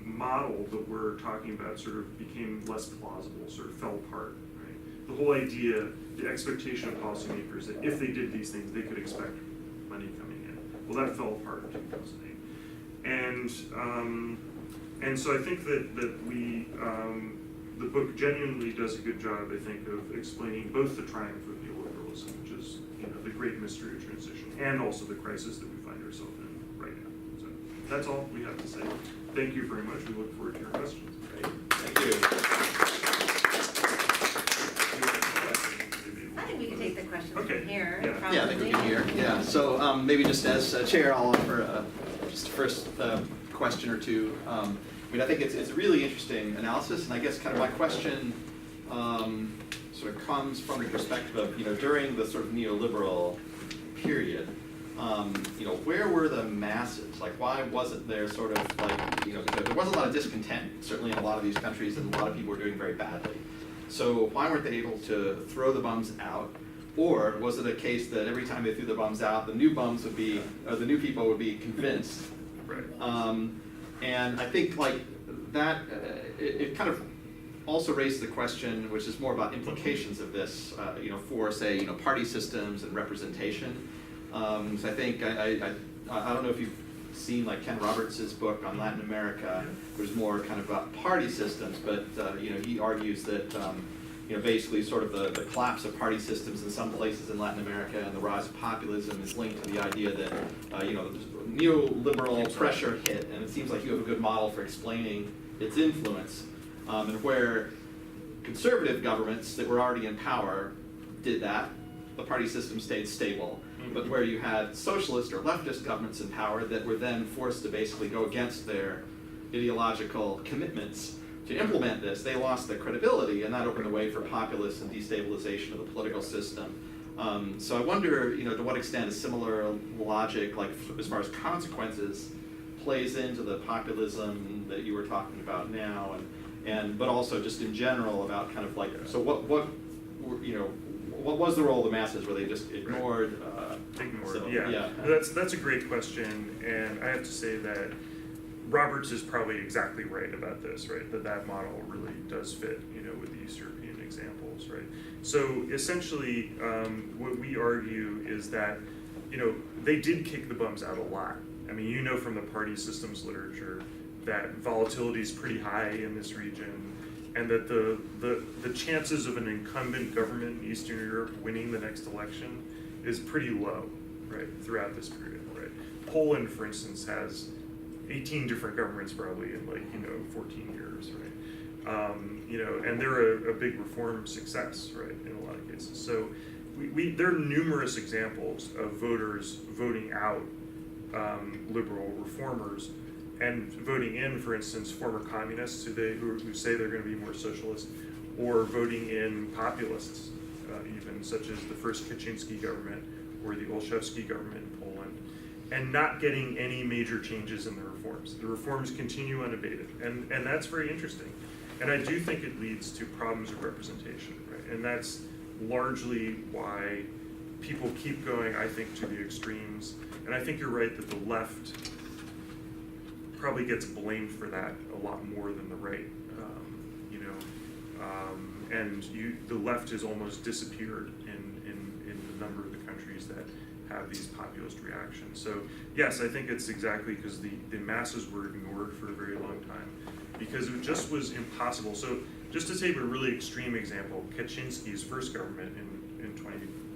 model that we're talking about sort of became less plausible, sort of fell apart, right? The whole idea, the expectation of policymakers that if they did these things, they could expect money coming in. Well, that fell apart in 2008. And so I think that we, the book genuinely does a good job, I think, of explaining both the triumph of neoliberalism, which is, you know, the great mystery of transition, and also the crisis that we find ourselves in right now. So that's all we have to say. Thank you very much. We look forward to your questions. Great. Thank you. I think we can take the questions Okay. from here, Yeah. probably. Yeah, I think we can hear. Yeah, so maybe just as chair, I'll offer just a first question or two. I mean, I think it's a really interesting analysis, and I guess kind of my question sort of comes from the perspective of, you know, during the sort of neoliberal period, you know, where were the masses? Like, why wasn't there sort of like, you know, there was a lot of discontent, certainly in a lot of these countries, and a lot of people were doing very badly. So why weren't they able to throw the bums out? Or was it a case that every time they threw the bums out, the new bums would be, or the new people would be convinced? Right. And I think like that, it kind of also raised the question, which is more about implications of this, you know, for say, you know, party systems and representation. So I think I don't know if you've seen like Ken Roberts' book on Latin America. There's more kind of about party systems, but you know, he argues that you know, basically sort of the collapse of party systems in some places in Latin America and the rise of populism is linked to the idea that you know, neoliberal pressure hit, and it seems like you have a good model for explaining its influence, and where conservative governments that were already in power did that, the party system stayed stable. But where you had socialist or leftist governments in power that were then forced to basically go against their ideological commitments to implement this, they lost their credibility, and that opened the way for populist and destabilization of the political system. So I wonder, you know, to what extent a similar logic, like as far as consequences, plays into the populism that you were talking about now, and but also just in general about kind of like, so what you know, what was the role of the masses? Were they just ignored? Yeah. That's a great question, and I have to say that Roberts is probably exactly right about this, right? That model really does fit, you know, with the East European examples, right? So essentially, what we argue is that, you know, they did kick the bums out a lot. I mean, you know from the party systems literature that volatility is pretty high in this region, and that the chances of an incumbent government in Eastern Europe winning the next election is pretty low, right, throughout this period, right? Poland, for instance, has 18 different governments probably in, like, you know, 14 years, right? You know, and they're a big reform success, right, in a lot of cases. So there are numerous examples of voters voting out liberal reformers and voting in, for instance, former communists who say they're going to be more socialist, or voting in populists, even, such as the first Kaczynski government or the Olszewski government in Poland, and not getting any major changes in the reforms. The reforms continue unabated, and that's very interesting. And I do think it leads to problems of representation, right? And that's largely why people keep going, I think, to the extremes. And I think you're right that the left probably gets blamed for that a lot more than the right, you know. And the left has almost disappeared in a number of the countries that have these populist reactions. So yes, I think it's exactly because the masses were ignored for a very long time, because it just was impossible. So just to take a really extreme example, Kaczynski's first government in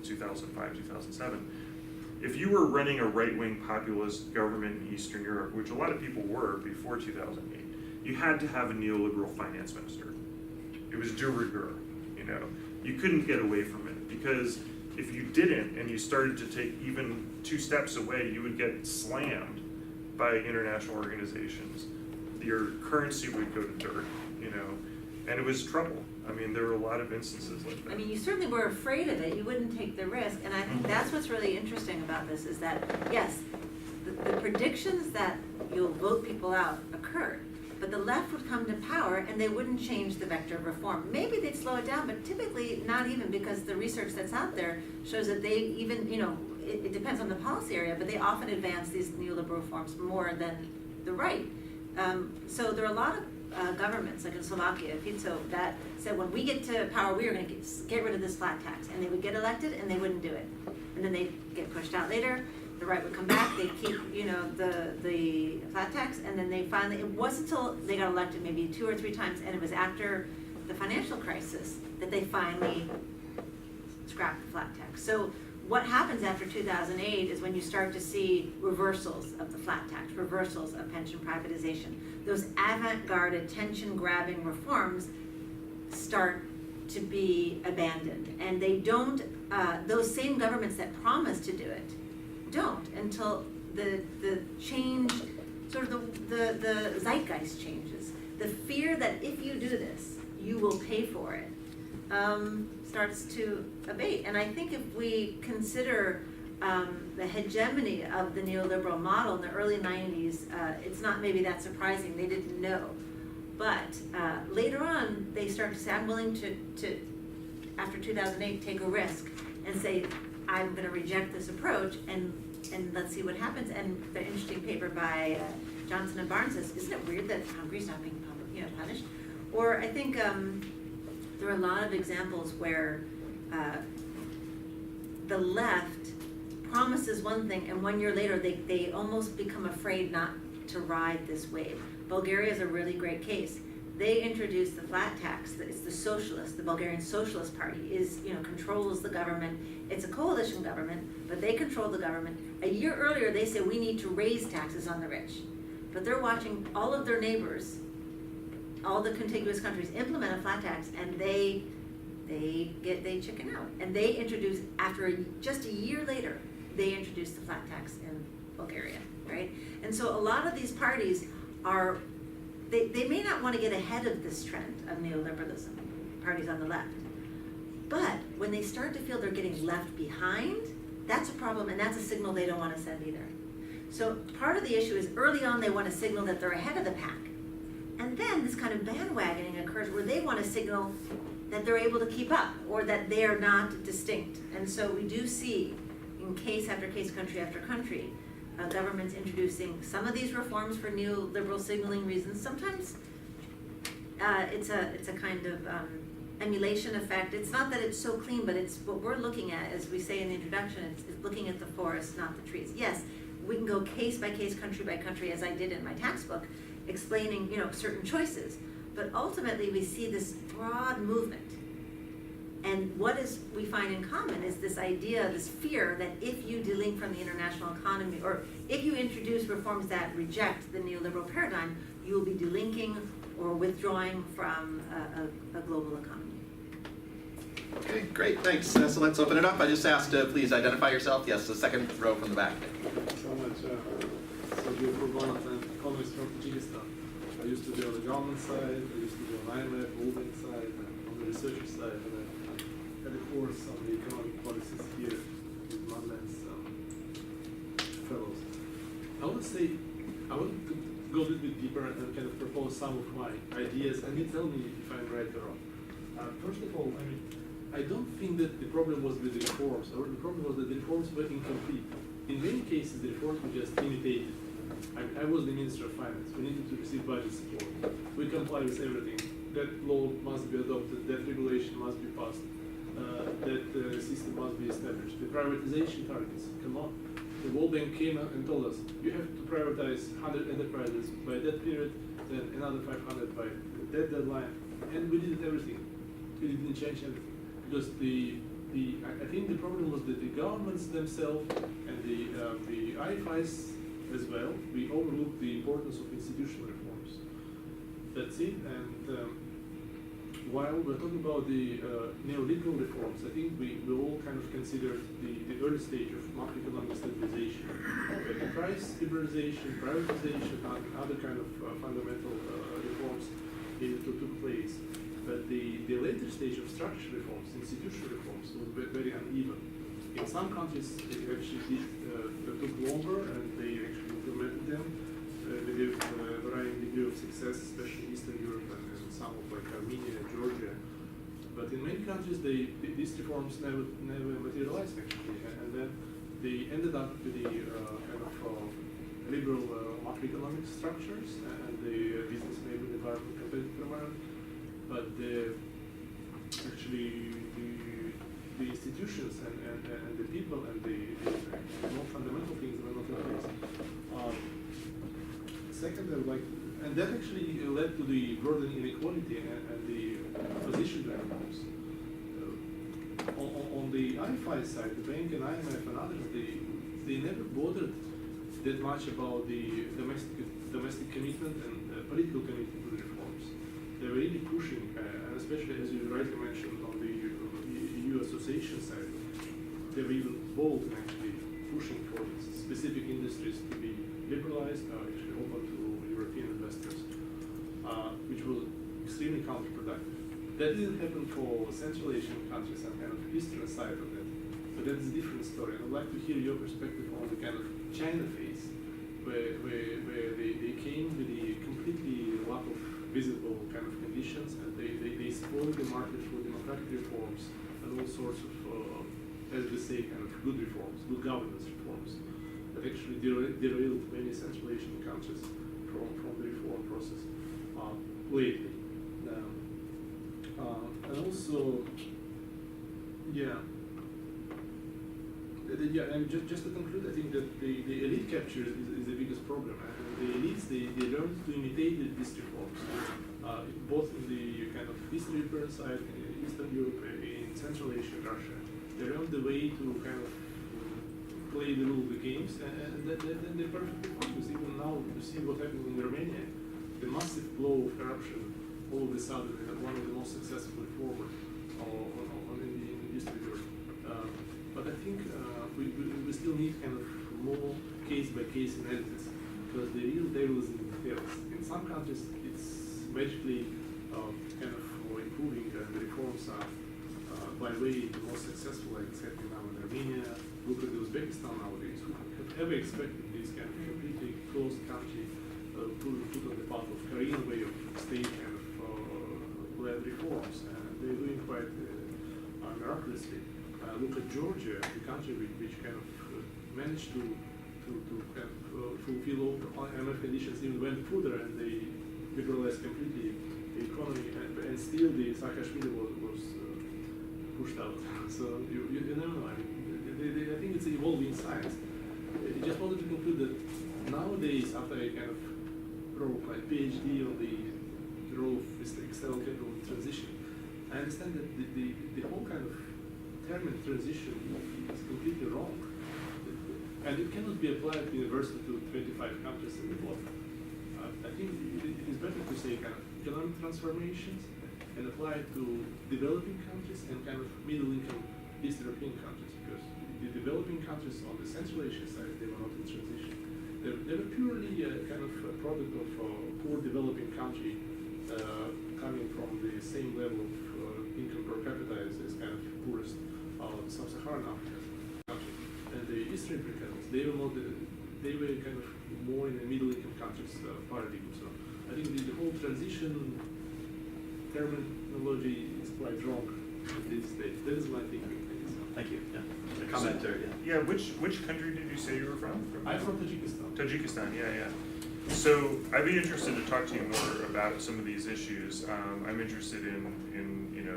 2005, 2007, if you were running a right-wing populist government in Eastern Europe, which a lot of people were before 2008, you had to have a neoliberal finance minister. It was de rigueur, you know. You couldn't get away from it, because if you didn't and you started to take even 2 steps away, you would get slammed by international organizations. Your currency would go to dirt, you know, And it was trouble. I mean, there were a lot of instances like that. I mean, you certainly were afraid of it, you wouldn't take the risk, and I think that's what's really interesting about this, is that, yes, the predictions that you'll vote people out occurred, but the left would come to power and they wouldn't change the vector of reform. Maybe they'd slow it down, but typically not even, because the research that's out there shows that they even, it depends on the policy area, but they often advance these neoliberal reforms more than the right. So there are a lot of governments, like in Slovakia, Fico, that said when we get to power, we are going to get rid of this flat tax, and they would get elected and they wouldn't do it, and then they'd get pushed out later. The right would come back, they'd keep, the flat tax, and then they finally, it wasn't until they got elected maybe 2 or 3 times, and it was after the financial crisis that they finally scrapped the flat tax. So what happens after 2008 is when you start to see reversals of the flat tax, reversals of pension privatization. Those avant-garde, attention-grabbing reforms start to be abandoned. And they don't, those same governments that promise to do it, don't until the change, sort of the zeitgeist changes. The fear that if you do this, you will pay for it, starts to abate. And I think if we consider the hegemony of the neoliberal model in the early 90s, it's not maybe that surprising, they didn't know. But later on, they start to say, I'm willing to after 2008, take a risk and say, I'm going to reject this approach, and let's see what happens. And the interesting paper by Johnson and Barnes says, isn't it weird that Hungary's not being punished? Or I think there are a lot of examples where the left promises one thing, and 1 year later they almost become afraid not to ride this wave. Bulgaria is a really great case. They introduced the flat tax. It's the socialist, the Bulgarian Socialist Party controls the government. It's a coalition government, but they control the government. A year earlier, they said we need to raise taxes on the rich, but they're watching all of their neighbors, all the contiguous countries, implement a flat tax, and they chicken out. And they introduce, just a year later, they introduced the flat tax in Bulgaria, right? And so a lot of these parties are. They may not want to get ahead of this trend of neoliberalism, parties on the left. But when they start to feel they're getting left behind, that's a problem, and that's a signal they don't want to send either. So part of the issue is early on they want to signal that they're ahead of the pack. And then this kind of bandwagoning occurs where they want to signal that they're able to keep up, or that they're not distinct. And so we do see, in case after case, country after country, governments introducing some of these reforms for neoliberal signaling reasons. Sometimes it's a kind of emulation effect. It's not that it's so clean, but it's what we're looking at, as we say in the introduction, it's looking at the forest, not the trees. Yes, we can go case by case, country by country, as I did in my tax book, explaining certain choices. But ultimately, we see this broad movement. And what we find in common is this idea, this fear that if you delink from the international economy, or if you introduce reforms that reject the neoliberal paradigm, you will be delinking or withdrawing from a global economy. Okay, great, thanks. So let's open it up. I just asked to please identify yourself. Yes, the second row from the back. So much. So beautiful, one of the economists from Tajikistan. I used to be on the government side, I used to be on IMF, holding side, and on the researcher side, and I had a course on the economic policies here with Madeline's fellows. I would say, I want to go a little bit deeper and kind of propose some of my ideas, and you tell me if I'm right or wrong. First of all, I don't think that the problem was with the reforms, or the problem was that the reforms were incomplete. In many cases, the reforms were just imitated. I was the Minister of Finance. We needed to receive budget support. We comply with everything. That law must be adopted, that regulation must be passed, that system must be established. The privatization targets, come on. The World Bank came and told us, you have to privatize 100 enterprises by that period, then another 500 by that deadline, and we did everything. We didn't change everything. Because I think the problem was that the governments themselves and the IFIs as well, we overlooked the importance of institutional reforms. That's it. And while we're talking about the neoliberal reforms, I think we all kind of considered the early stage of macroeconomic stabilization, the price liberalization, privatization, and other kind of fundamental reforms took place. but the later stage of structural reforms, institutional reforms, was very uneven. In some countries, it actually took longer, and they actually implemented them with a varying degree of success, especially in Eastern Europe and some of like Armenia and Georgia. But in many countries, these reforms never materialized actually, and then they ended up with the kind of liberal macroeconomic structures and the business enabling environment, competitive environment. But actually the institutions and the people and the more fundamental things were not in place. Second, I would like, and that actually led to the broadening inequality and the position reforms. On the IFI side, the bank and IMF and others, they never bothered that much about the domestic commitment and political commitment to the reforms. They were really pushing, and especially as you rightly mentioned on the EU association side, they were even bold in actually pushing for specific industries to be liberalized, actually open to European investors, which was extremely counterproductive. That didn't happen for Central Asian countries and kind of eastern side of it, but that is a different story. And I'd like to hear your perspective on the kind of China phase, where they came with a completely lack of visible kind of conditions, and they spoiled the market for democratic reforms and all sorts of, as they say, kind of good reforms, good governance reforms, that actually derailed many Central Asian countries from the reform process lately. And also, and just to conclude, I think that the elite capture is the biggest problem. And the elites, they learned to imitate these reforms, both in the kind of Eastern European side, in Eastern Europe, in Central Asia, Russia. They learned the way to kind of play the rule of the games, and then they perfectly focus. Even now, you see what happened in Romania, the massive blow of corruption. All of a sudden, we had one of the most successful reformers in Eastern Europe. But I think we still need kind of more case-by-case analysis, because the real devil is in the details. In some countries, it's magically kind of improving, and the reforms are by way the most successful, like it's happening now in Armenia. Look at Uzbekistan nowadays. Who have ever expected this kind of completely closed country put on the path of Korean way of state kind of led reforms, and they're doing quite miraculously. Look at Georgia, the country which kind of managed to kind of fulfill all IMF conditions, even went further, and they liberalized completely the economy, and still the Saakashvili was pushed out. So you never know. I mean, I think it's evolving science. I just wanted to conclude that nowadays, after I kind of wrote my PhD on the role of external capital transition, I understand that the whole kind of term in transition is completely wrong. And it cannot be applied universally to 25 countries in the world. I think it is better to say kind of economic transformations and apply it to developing countries and kind of middle-income East European countries, because the developing countries on the Central Asian side, they were not in transition. They were purely kind of a product of a poor developing country coming from the same level of income per capita as kind of poorest sub-Saharan African country. And the Eastern European countries, they were kind of more in the middle-income countries paradigm. So I think the whole transition terminology is quite wrong at this stage. That is my thinking. Thank you. Yeah. A comment there, yeah. Yeah, which country did you say you were from? I'm from Tajikistan. Tajikistan, yeah. So I'd be interested to talk to you more about some of these issues. I'm interested in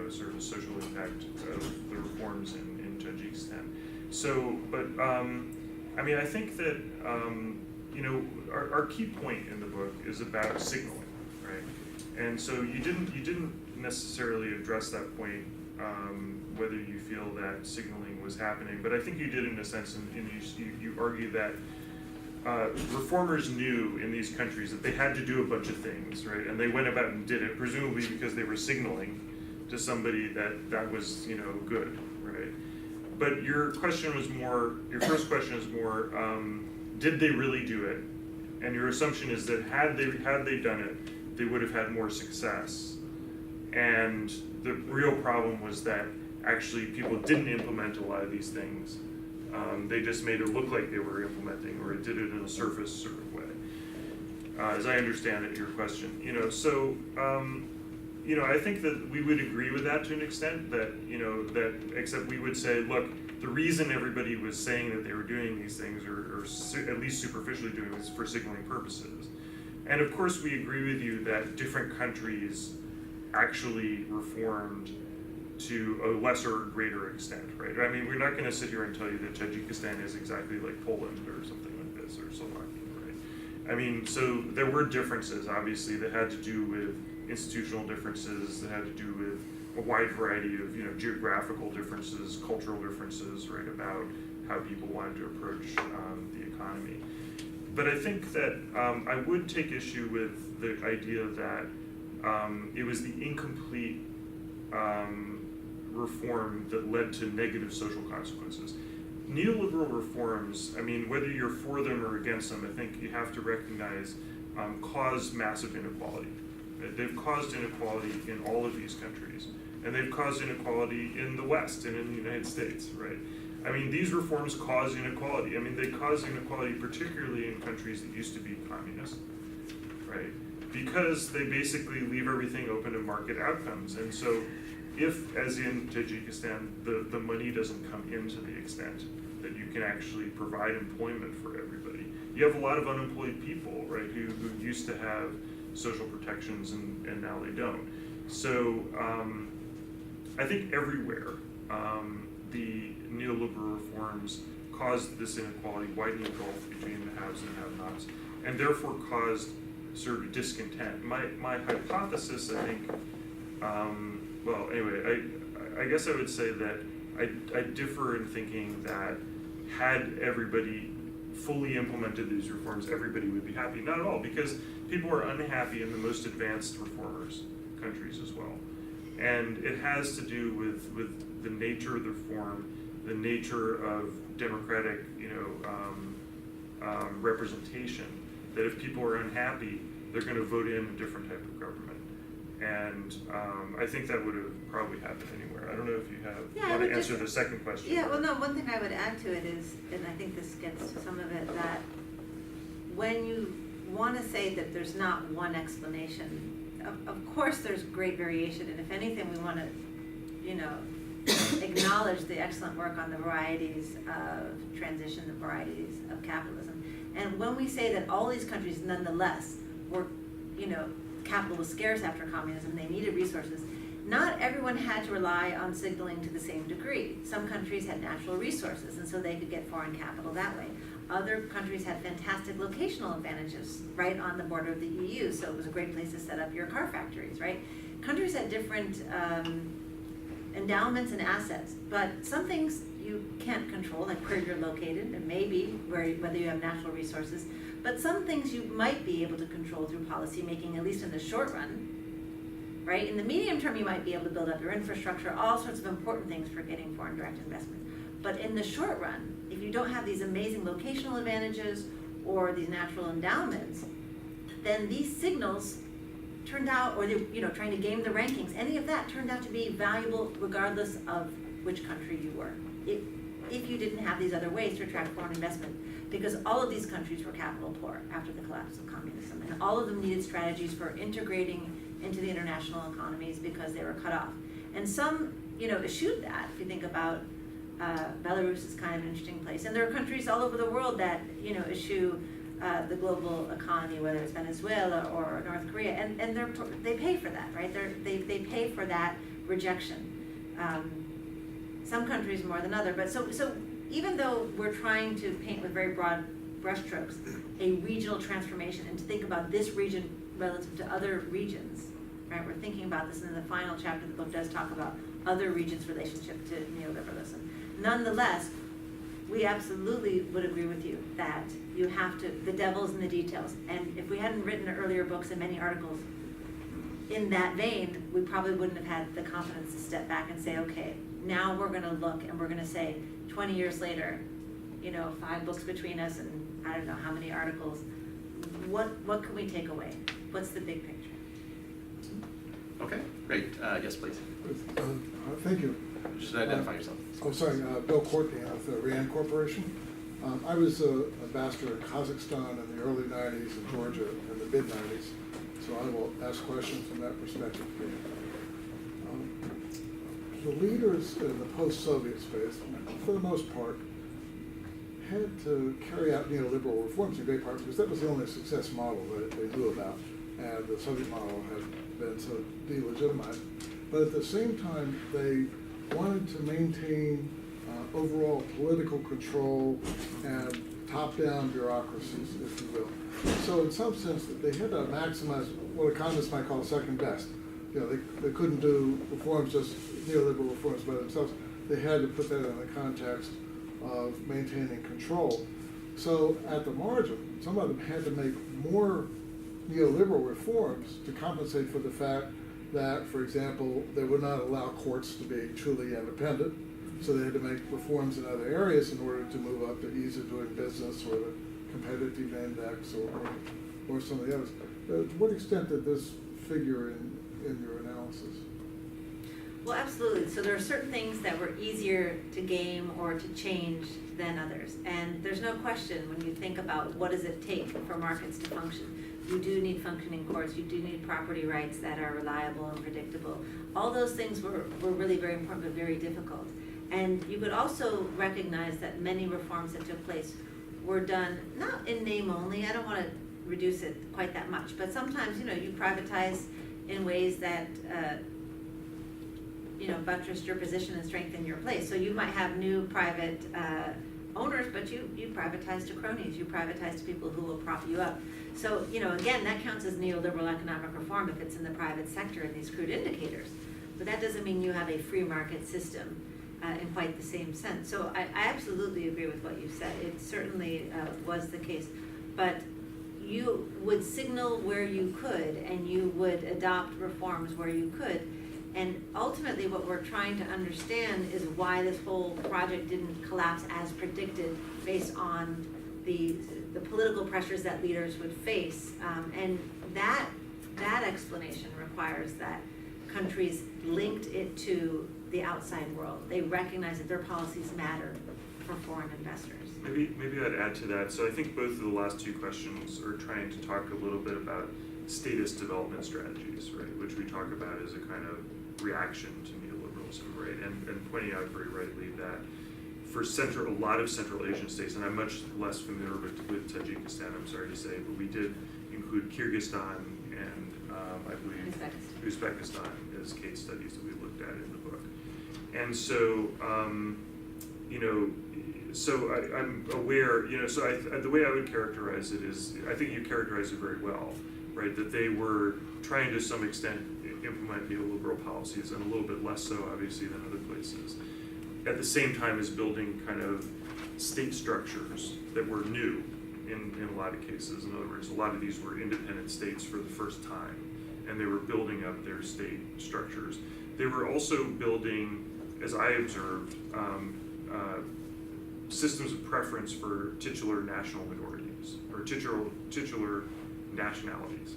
sort of the social impact of the reforms in Tajikistan. So, but I mean, I think that our key point in the book is about signaling, right? And so you didn't necessarily address that point, whether you feel that signaling was happening, but I think you did in a sense, and you argue that reformers knew in these countries that they had to do a bunch of things, right? And they went about and did it, presumably because they were signaling to somebody that was, good, right? But your first question is more, did they really do it? And your assumption is that had they done it, they would have had more success. And the real problem was that actually people didn't implement a lot of these things. They just made it look like they were implementing, or it did it in a surface sort of way. As I understand it, your question, I think that we would agree with that to an extent, that except we would say, look, the reason everybody was saying that they were doing these things, or at least superficially doing this, for signaling purposes. And of course, we agree with you that different countries actually reformed to a lesser or greater extent, right? I mean, we're not going to sit here and tell you that Tajikistan is exactly like Poland or something like this, or Slovakia, right? I mean, so there were differences, obviously, that had to do with institutional differences, that had to do with a wide variety of, geographical differences, cultural differences, right, about how people wanted to approach the economy. But I think that I would take issue with the idea that it was the incomplete reform that led to negative social consequences. Neoliberal reforms, I mean, whether you're for them or against them, I think you have to recognize cause massive inequality. They've caused inequality in all of these countries, and they've caused inequality in the West and in the United States, right? I mean, these reforms cause inequality. I mean, they cause inequality particularly in countries that used to be communist, right? Because they basically leave everything open to market outcomes. And so if, as in Tajikistan, the money doesn't come in to the extent that you can actually provide employment for everybody, you have a lot of unemployed people, right, who used to have social protections and now they don't. So I think everywhere the neoliberal reforms caused this inequality, widening the gulf between the haves and have-nots, and therefore caused sort of discontent. My hypothesis, I think, well, anyway, I guess I would say that I differ in thinking that had everybody fully implemented these reforms, everybody would be happy. Not at all, because people are unhappy in the most advanced reformers countries as well. And it has to do with the nature of the reform, the nature of democratic, representation, that if people are unhappy, they're going to vote in a different type of government. And I think that would have probably happened anywhere. I don't know if you want to answer the second question. Yeah, well, no, one thing I would add to it is, and I think this gets to some of it, that when you want to say that there's not one explanation, of course there's great variation, and if anything, we want to, acknowledge the excellent work on the varieties of transition, the varieties of capitalism. And when we say that all these countries nonetheless were, capital was scarce after communism, they needed resources, not everyone had to rely on signaling to the same degree. Some countries had natural resources, and so they could get foreign capital that way. Other countries had fantastic locational advantages right on the border of the EU, so it was a great place to set up your car factories, right? Countries had different endowments and assets, but some things you can't control, like where you're located, and maybe whether you have natural resources, but some things you might be able to control through policy making, at least in the short run, right? In the medium term, you might be able to build up your infrastructure, all sorts of important things for getting foreign direct investment. But in the short run, if you don't have these amazing locational advantages or these natural endowments, then these signals turned out, or trying to game the rankings, any of that turned out to be valuable regardless of which country you were. If you didn't have these other ways to attract foreign investment, because all of these countries were capital poor after the collapse of communism, and all of them needed strategies for integrating into the international economies because they were cut off. And some, eschewed that. If you think about Belarus is kind of an interesting place, and there are countries all over the world that eschew the global economy, whether it's Venezuela or North Korea, and they pay for that, right? They pay for that rejection. Some countries more than other, but so even though we're trying to paint with very broad brushstrokes a regional transformation and to think about this region relative to other regions, right? We're thinking about this, and in the final chapter the book does talk about other regions' relationship to neoliberalism. Nonetheless, we absolutely would agree with you that you have to, the devil's in the details. And if we hadn't written earlier books and many articles in that vein, we probably wouldn't have had the confidence to step back and say, okay, now we're going to look and we're going to say, 20 years later, 5 books between us and I don't know how many articles, what can we take away? What's the big picture? Okay, great. Yes, please. Thank you. Should identify yourself. Oh, sorry, Bill Courtney of the Rand Corporation. I was an ambassador in Kazakhstan in the early 90s and Georgia in the mid 90s, so I will ask questions from that perspective. The leaders in the post-Soviet space, for the most part, had to carry out neoliberal reforms in great part because that was the only success model that they knew about, and the Soviet model had been so delegitimized. But at the same time, they wanted to maintain overall political control and top-down bureaucracies, if you will. So in some sense, they had to maximize what economists might call second best. You know, they couldn't do reforms, just neoliberal reforms by themselves. They had to put that in the context of maintaining control. So at the margin, some of them had to make more neoliberal reforms to compensate for the fact that, for example, they would not allow courts to be truly independent. So they had to make reforms in other areas in order to move up the ease of doing business or the competitive index or some of the others. To what extent did this figure in your analysis? Well, absolutely. So there are certain things that were easier to game or to change than others. And there's no question when you think about what does it take for markets to function. You do need functioning courts. You do need property rights that are reliable and predictable. All those things were really very important but very difficult. And you could also recognize that many reforms that took place were done not in name only. I don't want to reduce it quite that much, but sometimes, you know, you privatize in ways that buttressed your position and strengthened your place. So you might have new private owners, but you privatize to cronies, you privatize to people who will prop you up. So, again, that counts as neoliberal economic reform if it's in the private sector in these crude indicators. But that doesn't mean you have a free market system in quite the same sense. So I absolutely agree with what you said. It certainly was the case. But you would signal where you could, and you would adopt reforms where you could. And ultimately what we're trying to understand is why this whole project didn't collapse as predicted based on the political pressures that leaders would face. And that explanation requires that countries linked it to the outside world. They recognize that their policies matter for foreign investors. Maybe I'd add to that. So I think both of the last two questions are trying to talk a little bit about statist development strategies, right, which we talk about as a kind of reaction to neoliberalism, right, and pointing out very rightly that for a lot of Central Asian states, and I'm much less familiar with Tajikistan, I'm sorry to say, but we did include Kyrgyzstan and I believe Uzbekistan as case studies that we looked at in the book. And so, I'm aware, the way I would characterize it is, I think you characterize it very well, right, that they were trying to some extent implement neoliberal policies, and a little bit less so, obviously, than other places. At the same time as building kind of state structures that were new in a lot of cases. In other words, a lot of these were independent states for the first time, and they were building up their state structures. They were also building, as I observed, systems of preference for titular national minorities, or titular nationalities,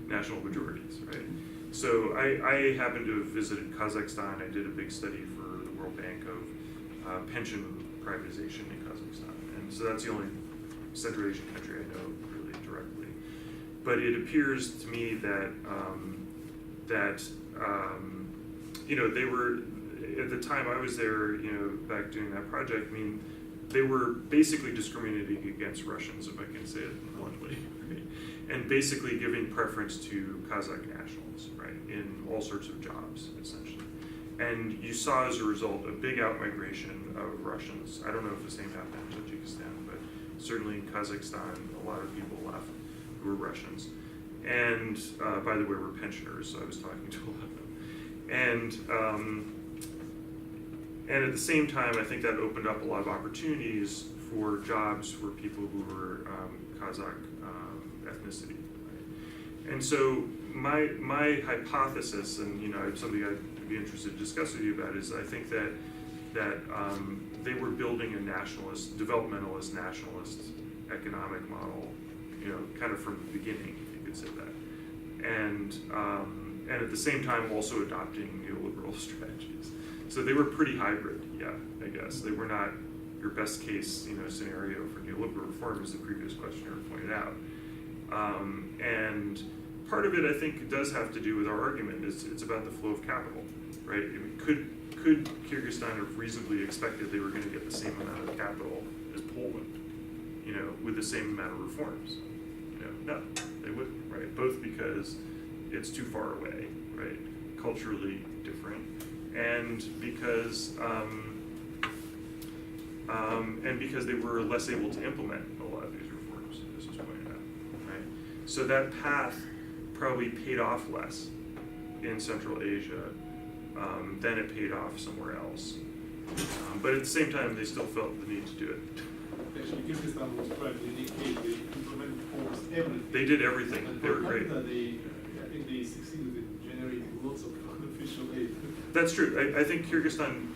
national majorities, right? So I happened to have visited Kazakhstan. I did a big study for the World Bank of pension privatization in Kazakhstan. And so that's the only Central Asian country I know really directly. But it appears to me that they were, at the time I was there, back doing that project, I mean, they were basically discriminating against Russians, if I can say it bluntly, right? And basically giving preference to Kazakh nationals, right, in all sorts of jobs, essentially. And you saw as a result a big out-migration of Russians. I don't know if the same happened in Tajikistan, but certainly in Kazakhstan, a lot of people left who were Russians. And by the way, were pensioners, so I was talking to a lot of them. And at the same time, I think that opened up a lot of opportunities for jobs for people who were Kazakh ethnicity. Right? And so my hypothesis, and something I'd be interested to discuss with you about, is I think that they were building a nationalist, developmentalist, nationalist economic model, kind of from the beginning, if you could say that. And and at the same time also adopting neoliberal strategies. So they were pretty hybrid, yeah, I guess. They were not your best case, scenario for neoliberal reform, as the previous questioner pointed out. And part of it, I think, does have to do with our argument. It's about the flow of capital, right? I mean, could Kyrgyzstan have reasonably expected they were going to get the same amount of capital as Poland, with the same amount of reforms? No, they wouldn't, right? Both because it's too far away, right? Culturally different, and because they were less able to implement a lot of these reforms, as was pointed out, right? So that path probably paid off less in Central Asia than it paid off somewhere else. But at the same time, they still felt the need to do it. Actually, Kyrgyzstan was quite a unique case. They implemented almost everything. They did everything. And They were per great. capita, I think they succeeded in generating lots of unofficial aid. That's true. I think Kyrgyzstan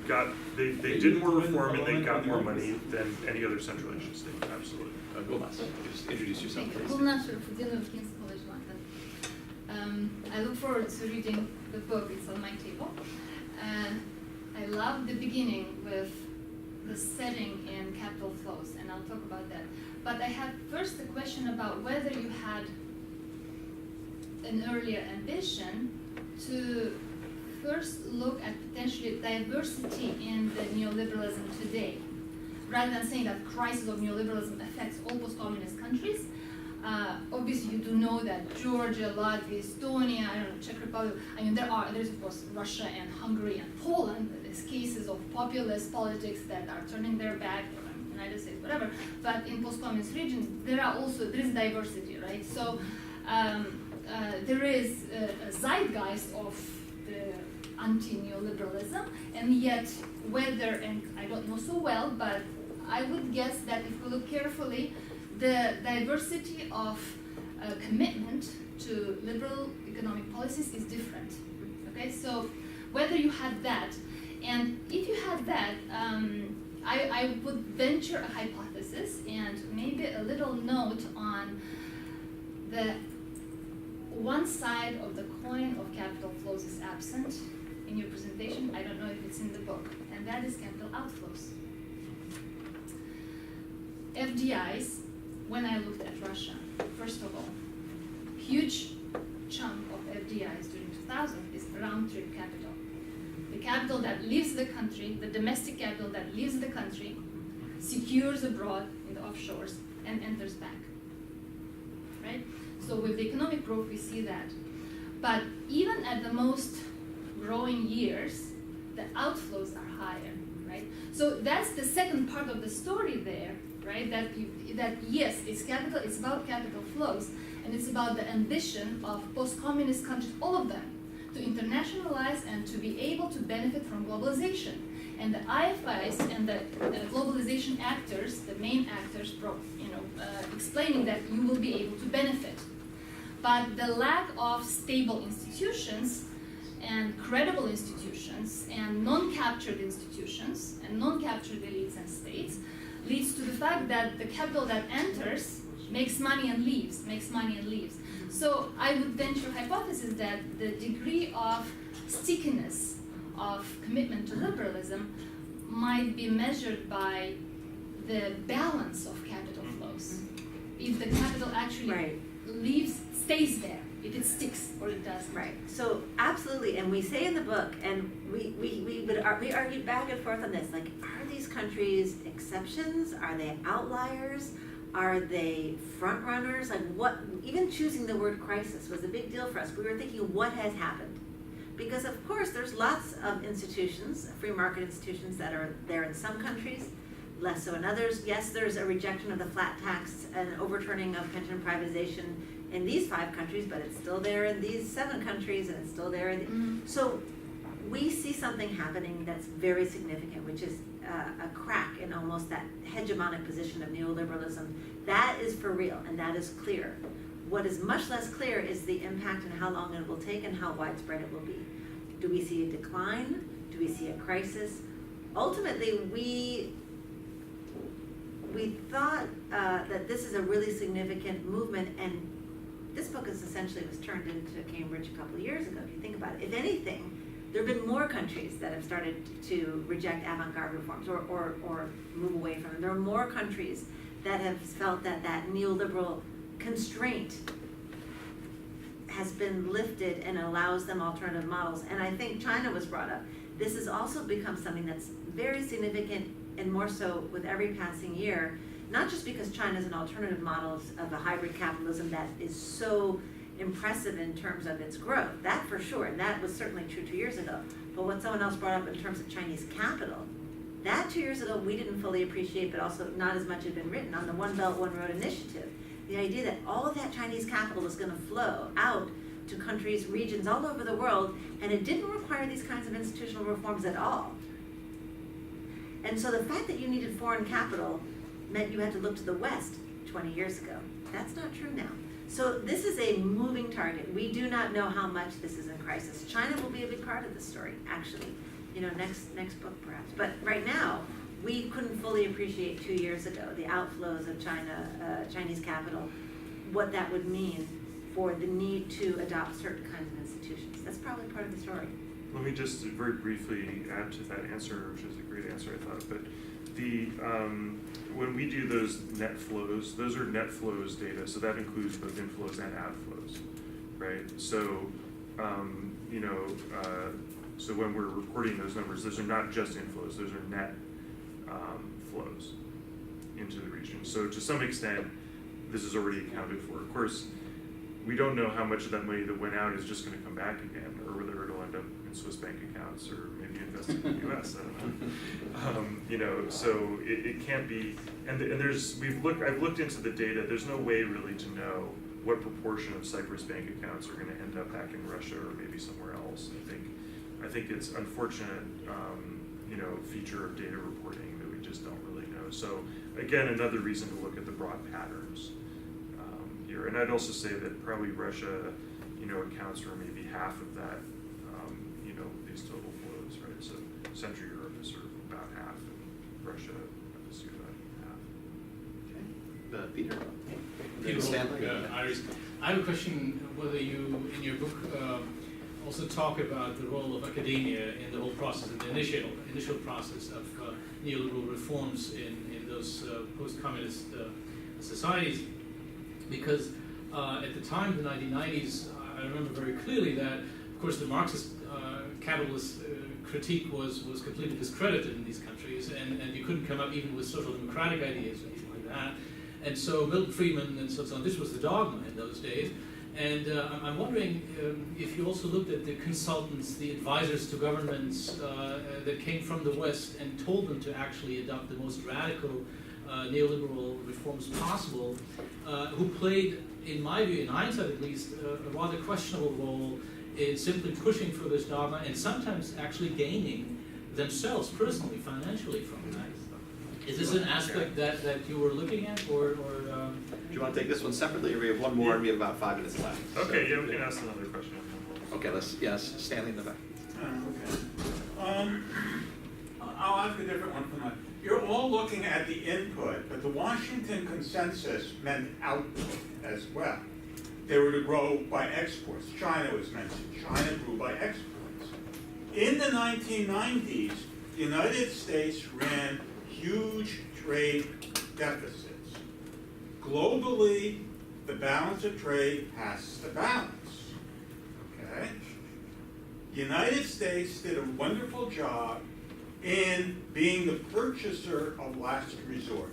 they did more reform and they got more money than any other Central Asian state. Absolutely. Gulnaz, just introduce yourself, Thank you. please. Gulnaz Sharfuddin of King's College London. I look forward to reading the book. It's on my table. I love the beginning with the setting in capital flows, and I'll talk about that. But I had first a question about whether you had an earlier ambition to first look at potentially diversity in the neoliberalism today, rather than saying that crisis of neoliberalism affects all post-communist countries. Obviously, you do know that Georgia, Latvia, Estonia, Czech Republic. I mean, there's of course Russia and Hungary and Poland. There's cases of populist politics that are turning their back, or United States, whatever. But in post-communist regions, there is diversity, right? So there is a zeitgeist of the anti-neoliberalism, and yet whether, and I don't know so well, but I would guess that if we look carefully, the diversity of commitment to liberal economic policies is different. Okay, so whether you had that, and if you had that, I would venture a hypothesis and maybe a little note on the one side of the coin of capital flows is absent in your presentation. I don't know if it's in the book, and that is capital outflows. FDIs, when I looked at Russia, first of all, huge chunk of FDIs during 2000 is round-trip capital. The capital that leaves the country, the domestic capital that leaves the country, secures abroad in the offshores and enters back, right? So with the economic growth, we see that. But even at the most growing years, the outflows are higher, right? So that's the second part of the story there, right? That yes, it's about capital flows, and it's about the ambition of post-communist countries, all of them, to internationalize and to be able to benefit from globalization. And the IFIs and the globalization actors, the main actors, explaining that you will be able to benefit. But the lack of stable institutions and credible institutions and non-captured institutions and non-captured elites and states leads to the fact that the capital that enters makes money and leaves, So I would venture hypothesis that the degree of stickiness of commitment to liberalism might be measured by the balance of capital flows. If the capital actually stays there, if it sticks or it doesn't. Right. So absolutely, and we say in the book, and we argued back and forth on this. Like, are these countries exceptions? Are they outliers? Are they front runners? Like, what? Even choosing the word crisis was a big deal for us. We were thinking, what has happened? Because of course, there's lots of institutions, free market institutions, that are there in some countries, less so in others. Yes, there's a rejection of the flat tax and overturning of pension privatization in these 5 countries, but it's still there in these 7 countries, and it's still there in So we see something happening that's very significant, which is a crack in almost that hegemonic position of neoliberalism. That is for real, and that is clear. What is much less clear is the impact and how long it will take and how widespread it will be. Do we see a decline? Do we see a crisis? Ultimately, we thought that this is a really significant movement, and this book is process essentially was turned into Cambridge a couple of years ago, if you think about it. If anything, there have been more countries that have started to reject avant-garde reforms or move away from them. There are more countries that have felt that that neoliberal constraint has been lifted and allows them alternative models. And I think China was brought up. This has also become something that's very significant, and more so with every passing year, not just because China is an alternative model of a hybrid capitalism that is so impressive in terms of its growth, that for sure, and that was certainly true 2 years ago. But what someone else brought up in terms of Chinese capital, that 2 years ago we didn't fully appreciate, but also not as much had been written on the One Belt, One Road initiative. The idea that all of that Chinese capital was going to flow out to countries, regions all over the world, and it didn't require these kinds of institutional reforms at all. And so the fact that you needed foreign capital meant you had to look to the West 20 years ago. That's not true now. So this is a moving target. We do not know how much this is in crisis. China will be a big part of the story, actually. Next book perhaps. But right now, we couldn't fully appreciate 2 years ago the outflows of Chinese capital, what that would mean for the need to adopt certain kinds of institutions. That's probably part of the story. Let me just very briefly add to that answer, which is a great answer, I thought. But when we do those net flows, those are net flows data, so that includes both inflows and outflows, right? So, so when we're reporting those numbers, those are not just inflows; those are net flows into the region. So to some extent, this is already accounted for. Of course, we don't know how much of that money that went out is just going to come back again, or whether it'll end up in Swiss bank accounts or maybe invested in the U.S. I don't know. So it can't be. And I've looked into the data. There's no way really to know what proportion of Cyprus bank accounts are going to end up back in Russia or maybe somewhere else. I think it's unfortunate, feature of data reporting that we just don't really know. So again, another reason to look at the broad patterns here. And I'd also say that probably Russia, accounts for maybe half of that, these total flows, right? So Central Europe is sort of about half, and Russia is about half. Okay. Peter? Peter Stanley? Iris. I have a question whether you, in your book, also talk about the role of academia in the whole process, in the initial process of neoliberal reforms in those post-communist societies, because at the time of the 1990s, I remember very clearly that, of course, the Marxist capitalist critique was completely discredited in these countries, and you couldn't come up even with social democratic ideas or anything like that. And so Milton Friedman and so on, this was the dogma in those days. And I'm wondering if you also looked at the consultants, the advisors to governments that came from the West and told them to actually adopt the most radical neoliberal reforms possible, who played, in my view, in hindsight at least, a rather questionable role in simply pushing for this dogma and sometimes actually gaining themselves personally, financially from that. Is this an aspect that you were looking at, or Do you want to take this one separately, or we have one more and we have about 5 minutes left? Okay, yeah, we can ask another question. Okay, Stanley in the back. Okay. I'll ask a different one from that. You're all looking at the input, but the Washington consensus meant output as well. They were to grow by exports. China was mentioned. China grew by exports. In the 1990s, the United States ran huge trade deficits. Globally, the balance of trade has to balance. Okay? The United States did a wonderful job in being the purchaser of last resort.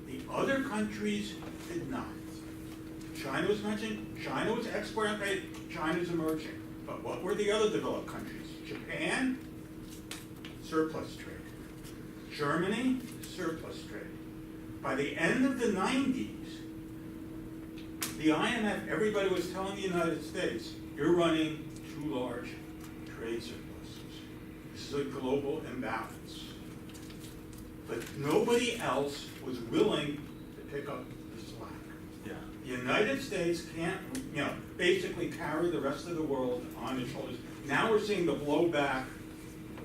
The other countries did not. China was mentioned. China was exporting. Okay, China's emerging. But what were the other developed countries? Japan, surplus trade. Germany, surplus trade. By the end of the 90s, the IMF, everybody was telling the United States, you're running too large trade surpluses. This is a global imbalance. But nobody else was willing to pick up the slack. Yeah. The United States can't, basically carry the rest of the world on its shoulders. Now we're seeing the blowback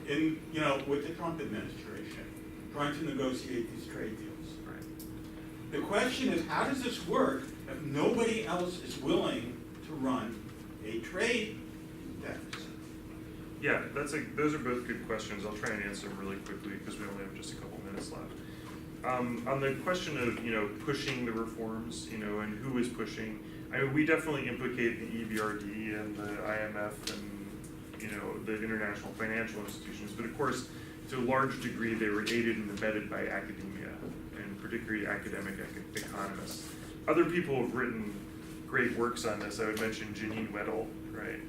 in, with the Trump administration, trying to negotiate these trade deals. Right. The question is, how does this work if nobody else is willing to run a trade deficit? Yeah, those are both good questions. I'll try and answer them really quickly because we only have just a couple minutes left. On the question of, pushing the reforms, and who is pushing, I mean, we definitely implicate the EBRD and the IMF and, the international financial institutions, but of course, to a large degree, they were aided and abetted by academia, and particularly academic economists. Other people have written great works on this. I would mention Janine Weddell, right,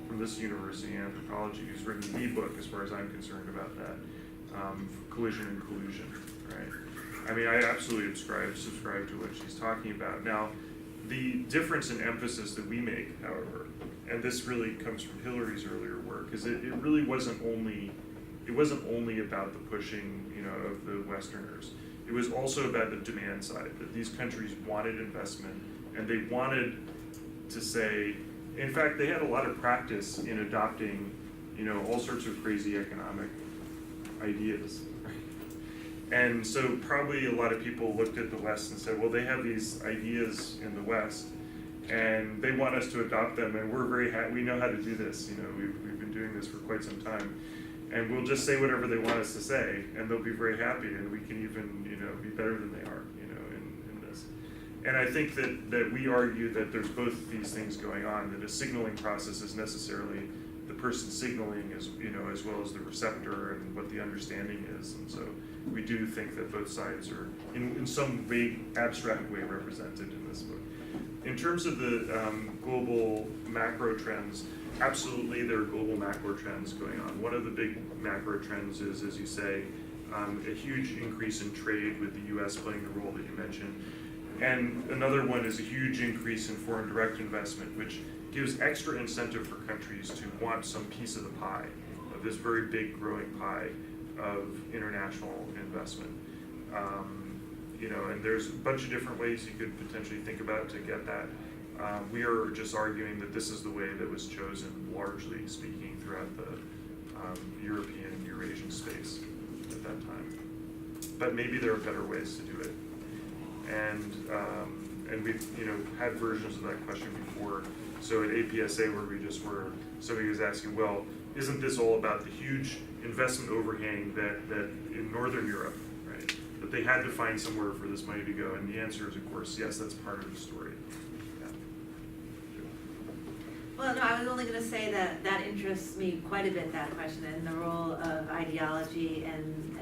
from this university in anthropology, who's written the book, as far as I'm concerned, about that, collision and collusion, right? I mean, I absolutely subscribe to what she's talking about. Now, the difference in emphasis that we make, however, and this really comes from Hillary's earlier work, is it really wasn't only about the pushing, of the Westerners. It was also about the demand side, that these countries wanted investment, and they wanted to say, in fact, they had a lot of practice in adopting, all sorts of crazy economic ideas. And so probably a lot of people looked at the West and said, well, they have these ideas in the West, and they want us to adopt them, and we're very happy, we know how to do this, we've been doing this for quite some time. And we'll just say whatever they want us to say, and they'll be very happy, and we can even, be better than they are, in this. And I think that we argue that there's both these things going on, that a signaling process is necessarily the person signaling as, as well as the receptor and what the understanding is. And so we do think that both sides are, in some vague, abstract way, represented in this book. In terms of the global macro trends, absolutely there are global macro trends going on. One of the big macro trends is, as you say, a huge increase in trade with the US playing the role that you mentioned. And another one is a huge increase in foreign direct investment, which gives extra incentive for countries to want some piece of the pie, of this very big growing pie of international investment. And there's a bunch of different ways you could potentially think about to get that. We are just arguing that this is the way that was chosen, largely speaking, throughout the European and Eurasian space at that time. But maybe there are better ways to do it. And we've had versions of that question before. So at APSA, where somebody was asking, well, isn't this all about the huge investment overhang that in Northern Europe, right? That they had to find somewhere for this money to go, and the answer is, of course, yes, that's part of the story. Yeah. Well, no, I was only going to say that interests me quite a bit, that question, and the role of ideology and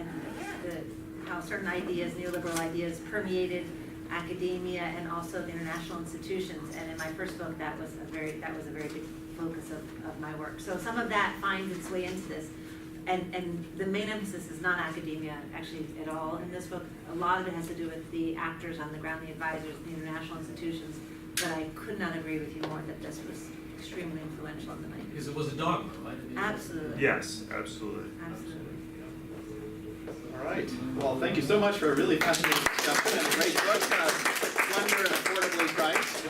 how certain ideas, neoliberal ideas, permeated academia and also the international institutions. And in my first book, that was a very big focus of my work. So some of that finds its way into this. And the main emphasis is not academia, actually, at all in this book. A lot of it has to do with the actors on the ground, the advisors, the international institutions. But I could not agree with you more that this was extremely influential in the 90s. Because it was a dogma, right? Absolutely. Yes, absolutely. Absolutely. All right. Well, thank you so much for a really fascinating discussion and a great book. Slender and affordably priced.